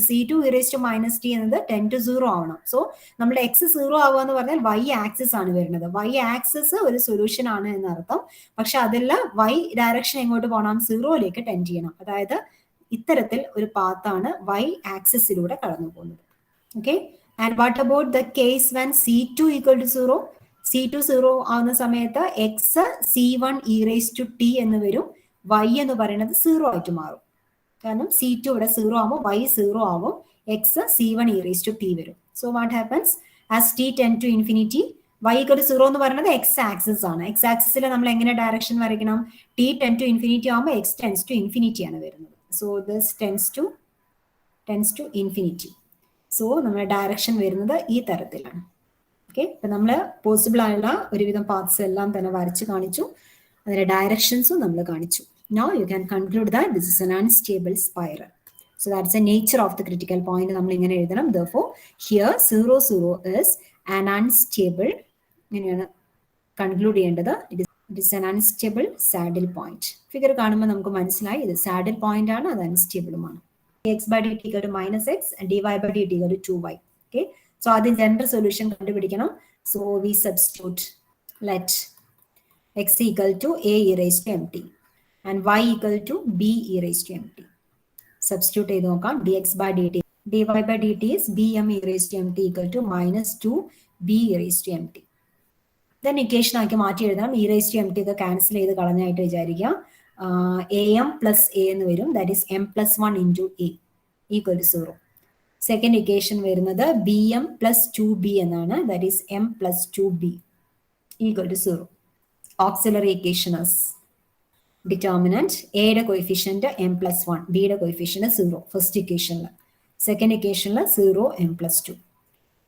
C2 e⁻t എന്നത് 10 to 0 ആവണം. സോ നമ്മുടെ x 0 ആവുക എന്ന് പറഞ്ഞാൽ y ആക്സിസ് ആണ് വരുന്നത്. y ആക്സിസ് ഒരു സൊല്യൂഷൻ ആണ് എന്നർത്ഥം. പക്ഷെ അതിൽ y ഡയറക്ഷൻ എങ്ങോട്ട് പോകണം? 0ലേക്ക് ടെൻഡ് ചെയ്യണം. അതായത് ഇത്തരത്തിൽ ഒരു പാത്താണ് y ആക്സിസിലൂടെ കടന്നു പോകുന്നത്. Okay. And what about the case when C2 equal to 0? C2 0 ആവുന്ന സമയത്ത് x C1 e⁻t എന്ന് വരും, y എന്ന് പറയുന്നത് 0 ആയിട്ട് മാറും. കാരണം C2 ഇവിടെ 0 ആവുമ്പോൾ y 0 ആവും, x C1 e⁻t വരും. So what happens? As t tend to infinity, y equal to 0 എന്ന് പറയുന്നത് x ആക്സിസ് ആണ്. x ആക്സിസിൽ നമ്മൾ എങ്ങനെ ഡയറക്ഷൻ വരയ്ക്കണം? t tend to infinity ആവുമ്പോൾ x tends to infinity ആണ് വരുന്നത്. So this tends to infinity. So നമ്മുടെ ഡയറക്ഷൻ വരുന്നത് ഈ തരത്തിലാണ്. ഓക്കെ, ഇപ്പൊ നമ്മൾ പോസിബിൾ ആയുള്ള ഒരുവിധം പാത്സ് എല്ലാം തന്നെ വരച്ച് കാണിച്ചു. അതിന്റെ ഡയറക്ഷൻസും നമ്മൾ കാണിച്ചു. Now you can conclude that this is an unstable spiral. So that's the nature of the critical point. നമ്മൾ ഇങ്ങനെ എഴുതണം. Therefore here 0 0 is an unstable. ഇങ്ങനെയാണ് കൺക്ലൂഡ് ചെയ്യേണ്ടത്. It is an unstable saddle point. Figure കാണുമ്പോൾ നമുക്ക് മനസ്സിലായി ഇത് saddle point ആണ്, അത് അൺസ്റ്റേബിളുമാണ്. x/dt equal to -x and dy/dt equal to 2y. Okay, so ആദ്യം ജനറൽ സൊല്യൂഷൻ കണ്ടുപിടിക്കണം. So we substitute, let x equal to a e⁻t and y equal to b e⁻t. Substitute ചെയ്ത് നോക്കാം. dx/dt dy by dt is bm e raised to mt equal to minus 2b e raised to mt. Then equation ആക്കി മാറ്റി എഴുതാം. e raised to mt ഒക്കെ cancel ചെയ്ത് കളഞ്ഞായിട്ട് വിചാരിക്കുക. am plus a എന്ന് വരും. That is m plus 1 into a equal to 0. Second equation വരുന്നത് bm plus 2b എന്നാണ്. That is m plus 2b equal to 0. Auxiliary equation is determinant a യുടെ coefficient m plus 1, b യുടെ coefficient 0. First equation. Second equation 0 m plus 2.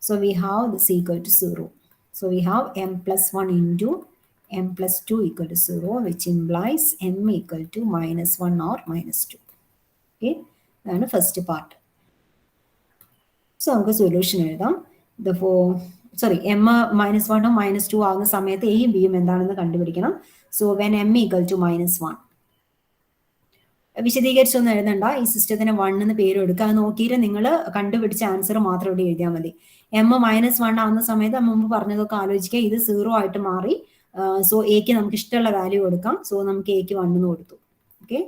So we have this equal to 0. So we have m plus 1 into m plus 2 equal to 0, which implies m equal to minus 1 or minus 2. Okay, that's the first part. So നമുക്ക് solution എഴുതാം. m minus 1 or minus 2 ആകുന്ന സമയത്ത് എയും ബിയും എന്താണെന്ന് കണ്ടുപിടിക്കണം. So when m equal to -1, വിശദീകരിച്ചൊന്നും എഴുതണ്ട, ഈ സിസ്റ്റത്തിന് 1 എന്ന് പേര് എടുക്കുക. അത് നോക്കിയിട്ട് നിങ്ങൾ കണ്ടുപിടിച്ച ആൻസർ മാത്രം ഇവിടെ എഴുതിയാൽ മതി. m -1 ആവുന്ന സമയത്ത് മുമ്പ് പറഞ്ഞതൊക്കെ ആലോചിക്കുക, ഇത് 0 ആയിട്ട് മാറി. സോ എക്ക് നമുക്ക് ഇഷ്ടമുള്ള വാല്യൂ കൊടുക്കാം. സോ നമുക്ക് എക്ക് 1 എന്ന് കൊടുത്തു. ഓക്കെ,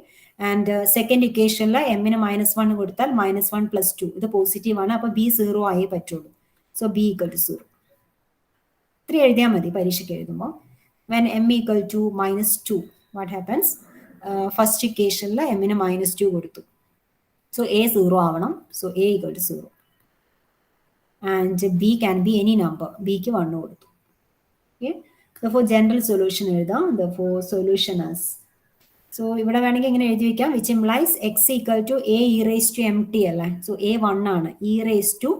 ആൻഡ് സെക്കൻഡ് ഇക്വേഷനിൽ എമ്മിന് -1 കൊടുത്താൽ -1 + 2 ഇത് പോസിറ്റീവ് ആണ്. അപ്പൊ ബി 0 ആയേ പറ്റുള്ളൂ. So b equal to 0. ഇത്രയും എഴുതിയാൽ മതി പരീക്ഷയ്ക്ക് എഴുതുമ്പോൾ. When m equal to -2 what happens? First ഇക്വേഷനിൽ എമ്മിന് -2 കൊടുത്തു. സോ എ 0 ആവണം. So a equal to 0 and b can be any number. ബിക്ക് 1 കൊടുത്തു. ഓക്കെ, therefore ജനറൽ സൊല്യൂഷൻ എഴുതാം. therefore സൊല്യൂഷൻ ആസ്, സോ ഇവിടെ വേണമെങ്കിൽ ഇങ്ങനെ എഴുതി വെക്കാം, which implies x equal to a e raise to m t അല്ലേ. സോ എ 1 ആണ്, ഇ റേസ് ടു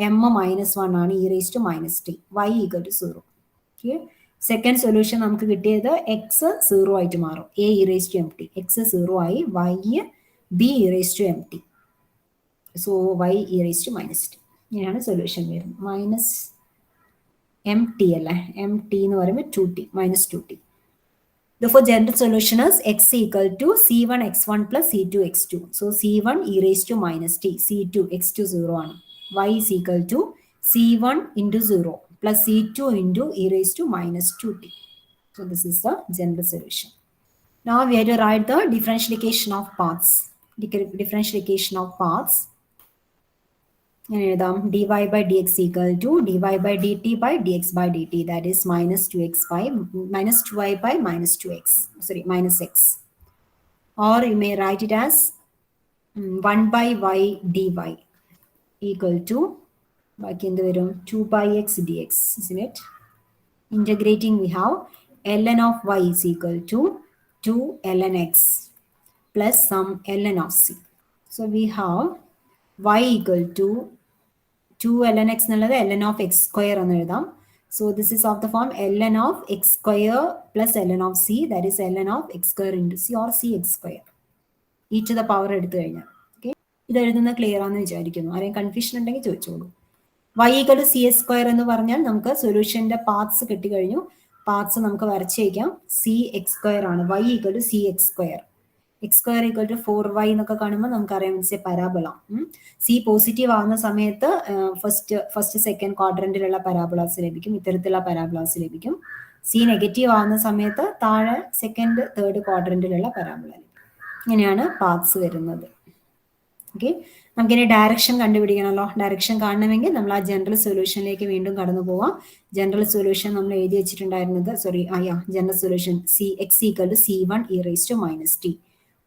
എം -1 ആണ്, e raise to -t, y equal to 0. Okay, second solution നമുക്ക് കിട്ടിയത് എക്സ് 0 ആയിട്ട് മാറും. A e raise to m t, x 0 ആയി, y b e raise to m t, so y e raise to -t. ഇങ്ങനെയാണ് solution വരുന്നത്. -mt അല്ലേ, m t എന്ന് പറയുമ്പോൾ 2t, -2t. Therefore, general solution is x equal to c1 x1 plus c2 x2. So c1 e raised to -t, c2 x2 0 ആണ്. y is equal to c1 into 0 plus c2 into e raised to -2t. So this is the general solution. Now we have to write the differentiation of paths. Differentiation of paths. dy by dx equal to dy by dt by dx by dt, that is -2y by -2x, sorry, -x. Or you may write it as 1 by y dy equal to 2 by x dx, isn't it? Integrating, we have ln of y is equal to 2 ln x plus some ln of c. So we have y equal to 2 ln x എന്നുള്ളത് ln of x square എന്ന് എഴുതാം. So this is of the form ln of x square plus ln of c, that is ln of x square into c or c x square, e to the power എടുത്തു കഴിഞ്ഞാൽ. Okay, ഇത് എഴുതുന്ന clear ആണെന്ന് വിചാരിക്കുന്നു. ആരെയും confusion ഉണ്ടെങ്കിൽ ചോദിച്ചോളൂ. y equal to c square എന്ന് പറഞ്ഞാൽ നമുക്ക് സൊല്യൂഷന്റെ പാർട്സ് കിട്ടിക്കഴിഞ്ഞു. പാർട്സ് നമുക്ക് വരച്ച് വയ്ക്കാം. c x square ആണ്, y equal to c x square. x square equal to 4y എന്നൊക്കെ കാണുമ്പോൾ നമുക്കറിയാം it's A parabola. C positive ആവുന്ന സമയത്ത് ഫസ്റ്റ് സെക്കൻഡ് ക്വാഡ്രന്റിലുള്ള പരാബോളാസ് ലഭിക്കും, ഇത്തരത്തിലുള്ള പരാബോളാസ് ലഭിക്കും. സി നെഗറ്റീവ് ആവുന്ന സമയത്ത് താഴെ സെക്കൻഡ് തേർഡ് ക്വാഡ്രന്റിലുള്ള പരാബോള ലഭിക്കും. ഇങ്ങനെയാണ് പാത്സ് വരുന്നത്. ഓക്കെ, നമുക്കിനി ഡയറക്ഷൻ കണ്ടുപിടിക്കണമല്ലോ. ഡയറക്ഷൻ കാണണമെങ്കിൽ നമ്മൾ ആ ജനറൽ സൊല്യൂഷനിലേക്ക് വീണ്ടും കടന്നു പോവാം. ജനറൽ സൊല്യൂഷൻ നമ്മൾ എഴുതി വെച്ചിട്ടുണ്ടായിരുന്നത്, general solution x equal to c1 e raised to -t,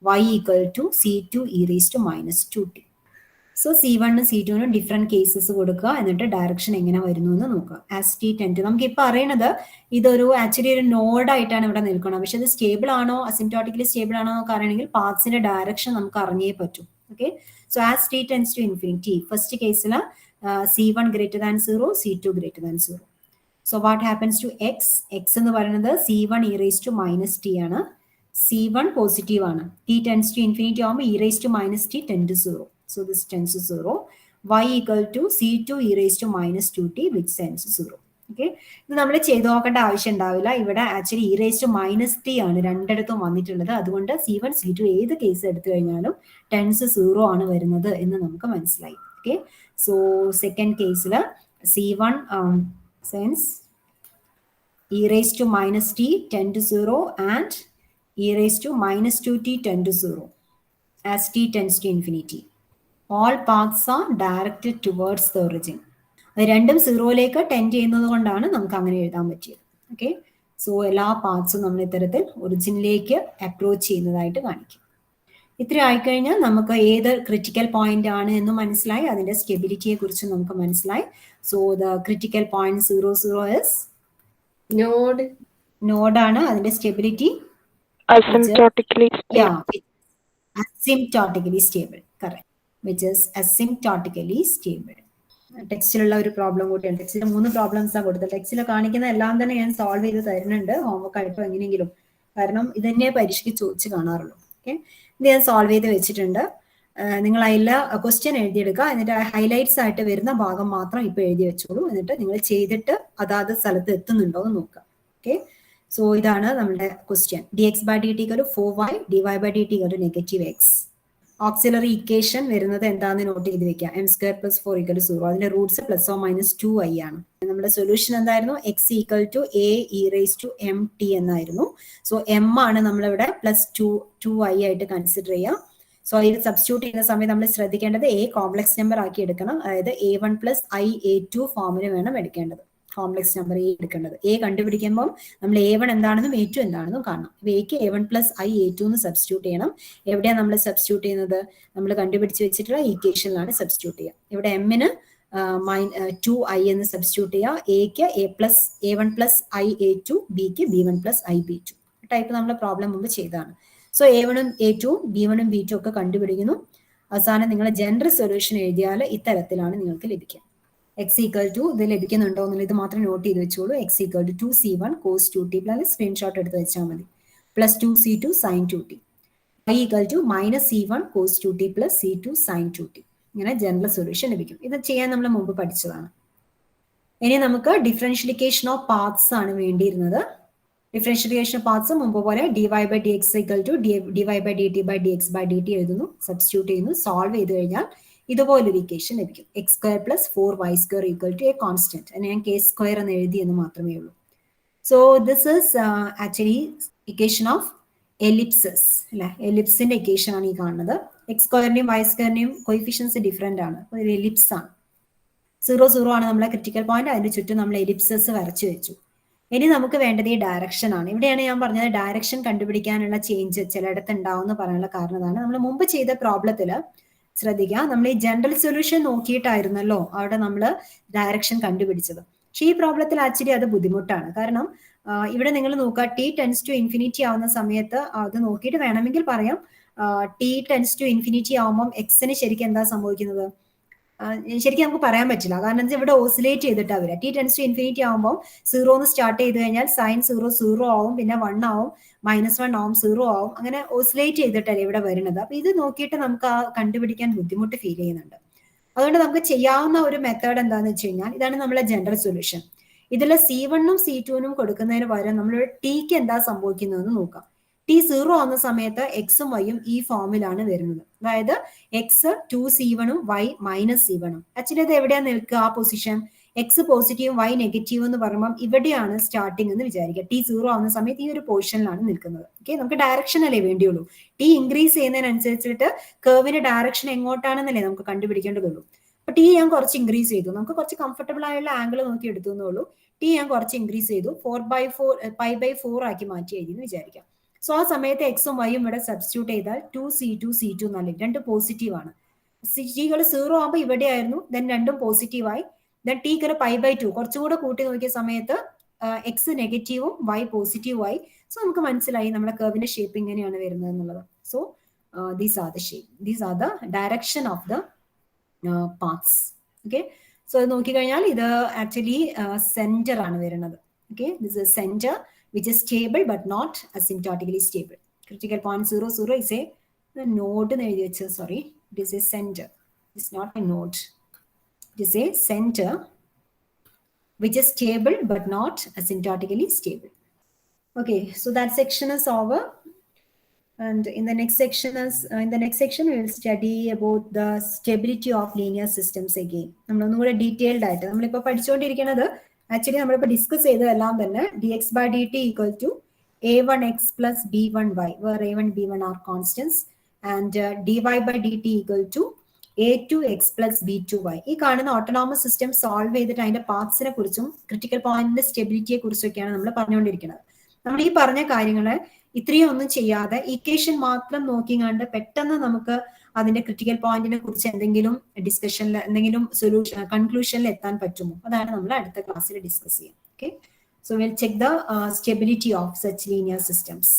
y equal to c2 e raised to -2t. So c1 c2 different cases കൊടുക്കുക, എന്നിട്ട് ഡയറക്ഷൻ എങ്ങനെ വരുന്നു എന്ന് നോക്കുക. ആസ് t ടെൻ ടു, നമുക്ക് ഇപ്പൊ അറിയണത് ഇതൊരു ആക്ച്വലി ഒരു നോഡ് ആയിട്ടാണ് ഇവിടെ നിൽക്കുന്നത്. പക്ഷെ ഇത് സ്റ്റേബിൾ ആണോ അസിംപ്റ്റോട്ടിക്കലി സ്റ്റേബിൾ ആണോ എന്നൊക്കെ അറിയണമെങ്കിൽ പാത്സിന്റെ ഡയറക്ഷൻ നമുക്ക് അറിഞ്ഞേ പറ്റൂ. Okay, so as t tends to infinity, first കേസിൽ c1 greater than 0, c2 greater than 0. So what happens to x എന്ന് പറയുന്നത് c1 e raised to -t ആണ്. c1 പോസിറ്റീവ് ആണ്. t ടെൻസ് ടു ഇൻഫിനിറ്റി ആകുമ്പോൾ e raised to -t tend to 0. So this tends to 0. y equal to c2 e raised to -2t, which tends to 0. Okay, ഇത് നമ്മൾ ചെയ്തു നോക്കേണ്ട ആവശ്യം ഉണ്ടാവില്ല. ഇവിടെ actually e raised to -t ആണ് രണ്ടിടത്തും വന്നിട്ടുള്ളത്. അതുകൊണ്ട് c1 c2 ഏത് കേസ് എടുത്തു കഴിഞ്ഞാലും ടെൻസ് 0 ആണ് വരുന്നത് എന്ന് നമുക്ക് മനസ്സിലായി. ഓക്കെ, സോ സെക്കൻഡ് കേസിൽ c1 since e raised to -t tend to 0 and e raised to -2t tend to 0 as t tends to infinity. all paths are directed towards the origin. അത് രണ്ടും സീറോയിലേക്ക് tend ചെയ്യുന്നത് കൊണ്ടാണ് നമുക്ക് അങ്ങനെ എഴുതാൻ പറ്റിയത്. Okay, so എല്ലാ പാർട്സും നമ്മൾ ഇത്തരത്തിൽ ഒറിജിനിലേക്ക് അപ്രോച്ച് ചെയ്യുന്നതായിട്ട് കാണിക്കും. ഇത്ര ആയിക്കഴിഞ്ഞാൽ നമുക്ക് ഏത് ക്രിറ്റിക്കൽ പോയിന്റ് ആണ് എന്ന് മനസ്സിലായി, അതിന്റെ സ്റ്റെബിലിറ്റിയെ കുറിച്ച് നമുക്ക് മനസ്സിലായി. So the critical point 00 is നോഡാണ്. അതിന്റെ stability asymptotically stable. asymptotically stable, correct, which is asymptotically stable. ടെക്സ്റ്റിലുള്ള ഒരു പ്രോബ്ലം കൂടിയാണ്. ടെക്സ്റ്റിൽ 3 പ്രോബ്ലംസ് ആണ് കൊടുത്തത്. ടെക്സ്റ്റിൽ കാണിക്കുന്ന എല്ലാം തന്നെ ഞാൻ സോൾവ് ചെയ്ത് തരുന്നുണ്ട് ഹോംവർക്ക് ആയിട്ടോ എങ്ങനെയെങ്കിലും, കാരണം ഇതന്നെ പരീക്ഷയ്ക്ക് ചോദിച്ച് കാണാറുള്ളൂ. ഓക്കെ, ഇത് ഞാൻ സോൾവ് ചെയ്ത് വെച്ചിട്ടുണ്ട്. നിങ്ങൾ അതിൽ ക്വസ്റ്റ്യൻ എഴുതിയെടുക്കുക, എന്നിട്ട് ഹൈലൈറ്റ്സ് ആയിട്ട് വരുന്ന ഭാഗം മാത്രം ഇപ്പൊ എഴുതി വെച്ചോളൂ. എന്നിട്ട് നിങ്ങൾ ചെയ്തിട്ട് അതാത് സ്ഥലത്ത് എത്തുന്നുണ്ടോ എന്ന് നോക്കുക. ഓക്കെ, സോ ഇതാണ് നമ്മുടെ question. dx/dt = 4y, dy/dt = -x. Auxiliary equation വരുന്നത് എന്താന്ന് നോട്ട് ചെയ്ത് വെക്കുക. m² + 4 = 0. അതിന്റെ റൂട്ട്സ് ±2i ആണ്. നമ്മുടെ സൊല്യൂഷൻ എന്തായിരുന്നു? x = a(e)(mt) എന്നായിരുന്നു. സോ m ആണ് നമ്മളിവിടെ +2i ആയിട്ട് കൺസിഡർ ചെയ്യുക. സോ ഇത് സബ്സ്റ്റിറ്റ്യൂട്ട് ചെയ്യുന്ന സമയത്ത് നമ്മൾ ശ്രദ്ധിക്കേണ്ടത് a കോംപ്ലക്സ് നമ്പർ ആക്കി എടുക്കണം. അതായത് a1 + i(a2) ഫോമിന് വേണം എടുക്കേണ്ടത്. കോംപ്ലക്സ് നമ്പർ a എടുക്കേണ്ടത്. a കണ്ടുപിടിക്കുമ്പോൾ നമ്മൾ a1 എന്താണെന്നും a2 എന്താണെന്നും കാണണം. എക്ക് a1 + i(a2) എന്ന് സബ്സ്റ്റിറ്റ്യൂട്ട് ചെയ്യണം. എവിടെയാണ് നമ്മൾ സബ്സ്റ്റിറ്റ്യൂട്ട് ചെയ്യുന്നത്? നമ്മൾ കണ്ടുപിടിച്ച് വെച്ചിട്ടുള്ള ഇക്വേഷനിലാണ് സബ്സ്റ്റിറ്റ്യൂട്ട് ചെയ്യുക. ഇവിടെ m-ന് 2i എന്ന് സബ്സ്റ്റിറ്റ്യൂട്ട് ചെയ്യുക. എക്ക് a1 + i(a2), ബിക്ക് b1 + i(b2). ടൈപ്പ് നമ്മൾ പ്രോബ്ലം മുമ്പ് ചെയ്തതാണ്. സോ a1ഉം a2ഉം b1ഉം b2 ഒക്കെ കണ്ടുപിടിക്കുന്നു. അവസാനം നിങ്ങൾ ജനറൽ സൊല്യൂഷൻ എഴുതിയാൽ ഇത്തരത്തിലാണ് നിങ്ങൾക്ക് ലഭിക്കുക. x = ഇത് ലഭിക്കുന്നുണ്ടോ എന്നുള്ളത് ഇത് മാത്രം നോട്ട് ചെയ്ത് വെച്ചോളൂ. x = 2c1 cos 2t + screenshot എടുത്ത് വെച്ചാൽ മതി, +2c2 sin 2t. y = -c1 cos 2t + c2 sin 2t. ഇങ്ങനെ ജനറൽ സൊല്യൂഷൻ ലഭിക്കും. ഇത് ചെയ്യാൻ നമ്മൾ മുമ്പ് പഠിച്ചതാണ്. ഇനി നമുക്ക് ഡിഫറൻഷ്യലിക്കേഷൻ ഓഫ് പാർട്സ് ആണ് വേണ്ടിയിരുന്നത്. ഡിഫറൻഷ്യലിക്കേഷൻ ഓഫ് പാർട്സ് മുമ്പ് പോലെ dy/dx = dy/dt/dx/dt എഴുതുന്നു, സബ്സ്റ്റിറ്റ്യൂട്ട് ചെയ്യുന്നു, സോൾവ് ചെയ്ത് കഴിഞ്ഞാൽ ഇതുപോലൊരു ഇക്വേഷൻ ലഭിക്കും. x² + 4y² = a constant. ഞാൻ k² എന്ന് എഴുതി എന്ന് മാത്രമേ ഉള്ളൂ. So this is actually equation of ellipses അല്ലെ. എലിപ്സിന്റെ ഇക്വേഷൻ ആണ് ഈ കാണുന്നത്. x²ന്റെയും y²ന്റെയും കോയിഫിഷ്യൻസ് ഡിഫറെന്റ് ആണ്. ഒരു എലിപ്സ് ആണ്. 0 ആണ് നമ്മളെ ക്രിറ്റിക്കൽ പോയിന്റ്. അതിന്റെ ചുറ്റും നമ്മൾ എലിപ്സസ് വരച്ചു വെച്ചു. ഇനി നമുക്ക് വേണ്ടത് ഈ ഡയറക്ഷൻ ആണ്. ഇവിടെയാണ് ഞാൻ പറഞ്ഞത് ഡയറക്ഷൻ കണ്ടുപിടിക്കാനുള്ള ചേഞ്ച് ചിലയിടത്ത് ഉണ്ടാവും എന്ന് പറയാനുള്ള കാരണം ഇതാണ്. നമ്മൾ മുമ്പ് ചെയ്ത പ്രോബ്ലത്തില് ശ്രദ്ധിക്കുക, നമ്മൾ ഈ ജനറൽ സൊല്യൂഷൻ നോക്കിയിട്ടായിരുന്നല്ലോ അവിടെ നമ്മൾ ഡയറക്ഷൻ കണ്ടുപിടിച്ചത്. പക്ഷെ ഈ പ്രോബ്ലത്തിൽ ആക്ച്വലി അത് ബുദ്ധിമുട്ടാണ്. കാരണം ഇവിടെ നിങ്ങൾ നോക്കുക, t →∞ ആവുന്ന സമയത്ത് അത് നോക്കിയിട്ട് വേണമെങ്കിൽ പറയാം t →∞ ആവുമ്പം എക്സിന് ശരിക്കും എന്താ സംഭവിക്കുന്നത്? ശരിക്കും നമുക്ക് പറയാൻ പറ്റില്ല. കാരണം എന്താ ഇവിടെ ഓസിലേറ്റ് ചെയ്തിട്ടാണ് വരിക. t ആവുമ്പോൾ 0 സ്റ്റാർട്ട് ചെയ്ത് കഴിഞ്ഞാൽ sin 0 ആവും, പിന്നെ 1 ആവും, -1 ആവും, 0 ആവും, അങ്ങനെ ഓസിലേറ്റ് ചെയ്തിട്ടല്ലേ ഇവിടെ വരുന്നത്. അപ്പൊ ഇത് നോക്കിയിട്ട് നമുക്ക് കണ്ടുപിടിക്കാൻ ബുദ്ധിമുട്ട് ഫീൽ ചെയ്യുന്നുണ്ട്. അതുകൊണ്ട് നമുക്ക് ചെയ്യാവുന്ന ഒരു മെത്തേഡ് എന്താണെന്ന് വെച്ച് കഴിഞ്ഞാൽ ഇതാണ് നമ്മളെ ജനറൽ സൊല്യൂഷൻ. ഇതിൽ c1ഉം c2നും കൊടുക്കുന്നതിന് പകരം നമ്മൾ tക്ക് എന്താ സംഭവിക്കുന്നതെന്ന് നോക്കാം. t0 ആവുന്ന സമയത്ത് എക്സും വൈയും ഈ ഫോമിലാണ് വരുന്നത്. അതായത് എക്സ് 2c1ഉം y -c1ഉം. ആക്ച്വലി അത് എവിടെയാണ് നിൽക്കുക? ആ പൊസിഷൻ എക്സ് പോസിറ്റീവും y നെഗറ്റീവ് എന്ന് പറയുമ്പോൾ ഇവിടെയാണ് സ്റ്റാർട്ടിംഗ് എന്ന് വിചാരിക്കുക. t0 ആവുന്ന സമയത്ത് ഈ ഒരു പൊസിഷനിലാണ് നിൽക്കുന്നത്. ഓക്കെ, നമുക്ക് ഡയറക്ഷൻ അല്ലേ വേണ്ടിയുള്ളൂ. t ഇൻക്രീസ് ചെയ്യുന്നതിനനുസരിച്ചിട്ട് കർവിന്റെ ഡയറക്ഷൻ എങ്ങോട്ടാണെന്നല്ലേ നമുക്ക് കണ്ടുപിടിക്കേണ്ടതുള്ളൂ. അപ്പൊ t ഞാൻ കുറച്ച് ഇൻക്രീസ് ചെയ്തു. നമുക്ക് കുറച്ച് കംഫർട്ടബിൾ ആയുള്ള ആംഗിൾ നോക്കി എടുത്തു എന്നുള്ളൂ. t ഞാൻ കുറച്ച് ഇൻക്രീസ് ചെയ്തു, 4/4 ആക്കി മാറ്റി എഴുതി എന്ന് വിചാരിക്കാം. സോ ആ സമയത്ത് എക്സും വൈയും ഇവിടെ സബ്സ്റ്റിറ്റ്യൂട്ട് ചെയ്താൽ 2c2 എന്നല്ല, രണ്ട് പോസിറ്റീവ് ആണ്. ടികൾ 0 ആകുമ്പോൾ ഇവിടെ ആയിരുന്നു, ദെൻ രണ്ടും പോസിറ്റീവായി. ദെൻ ടിക്ക് π/2 കുറച്ചുകൂടെ കൂട്ടി നോക്കിയ സമയത്ത് എക്സ് നെഗറ്റീവും y പോസിറ്റീവും ആയി. സോ നമുക്ക് മനസ്സിലായി നമ്മുടെ കർവിന്റെ ഷേപ്പ് ഇങ്ങനെയാണ് വരുന്നത് എന്നുള്ളത്. So these are the shape, these are the direction of the paths. Okay, so ഇത് നോക്കിക്കഴിഞ്ഞാൽ ഇത് ആക്ച്വലി സെന്റർ ആണ് വരുന്നത്. Okay, this is centre which is stable but not asymptotically stable. Critical point 00 is a node. Sorry, it is a center. It's not a node. It is a center which is stable but not asymptotically stable. Okay, so that section is over. And in the next section we will study about the stability of linear systems again. നമ്മൾ ഒന്നുകൂടെ detailed ആയിട്ട് നമ്മളിപ്പോൾ പഠിച്ചുകൊണ്ടിരിക്കുന്നത് actually നമ്മളിപ്പോൾ discuss ചെയ്തതെല്ലാം തന്നെ dx/dt = a1x + b1y, where a1 b1 are constants, and dy/dt = a2x plus b2y. ഈ കാണുന്ന ഓട്ടോണോമസ് സിസ്റ്റം സോൾവ് ചെയ്തിട്ട് അതിന്റെ പാർട്സിനെ കുറിച്ചും ക്രിട്ടിക്കൽ പോയിന്റിന്റെ സ്റ്റെബിലിറ്റിയെ കുറിച്ചൊക്കെയാണ് നമ്മൾ പറഞ്ഞുകൊണ്ടിരിക്കുന്നത്. നമ്മൾ ഈ പറഞ്ഞ കാര്യങ്ങളെ ഇത്രയും ഒന്നും ചെയ്യാതെ ഇക്വേഷൻ മാത്രം നോക്കിങ്ങാണ്ട് പെട്ടെന്ന് നമുക്ക് അതിന്റെ ക്രിട്ടിക്കൽ പോയിന്റിനെ കുറിച്ച് എന്തെങ്കിലും ഡിസ്കഷനിൽ എന്തെങ്കിലും സൊല്യൂഷൻ കൺക്ലൂഷനിൽ എത്താൻ പറ്റുമോ? അതാണ് നമ്മൾ അടുത്ത ക്ലാസ്സിൽ ഡിസ്കസ് ചെയ്യാം. Okay, so will check the stability of such linear systems.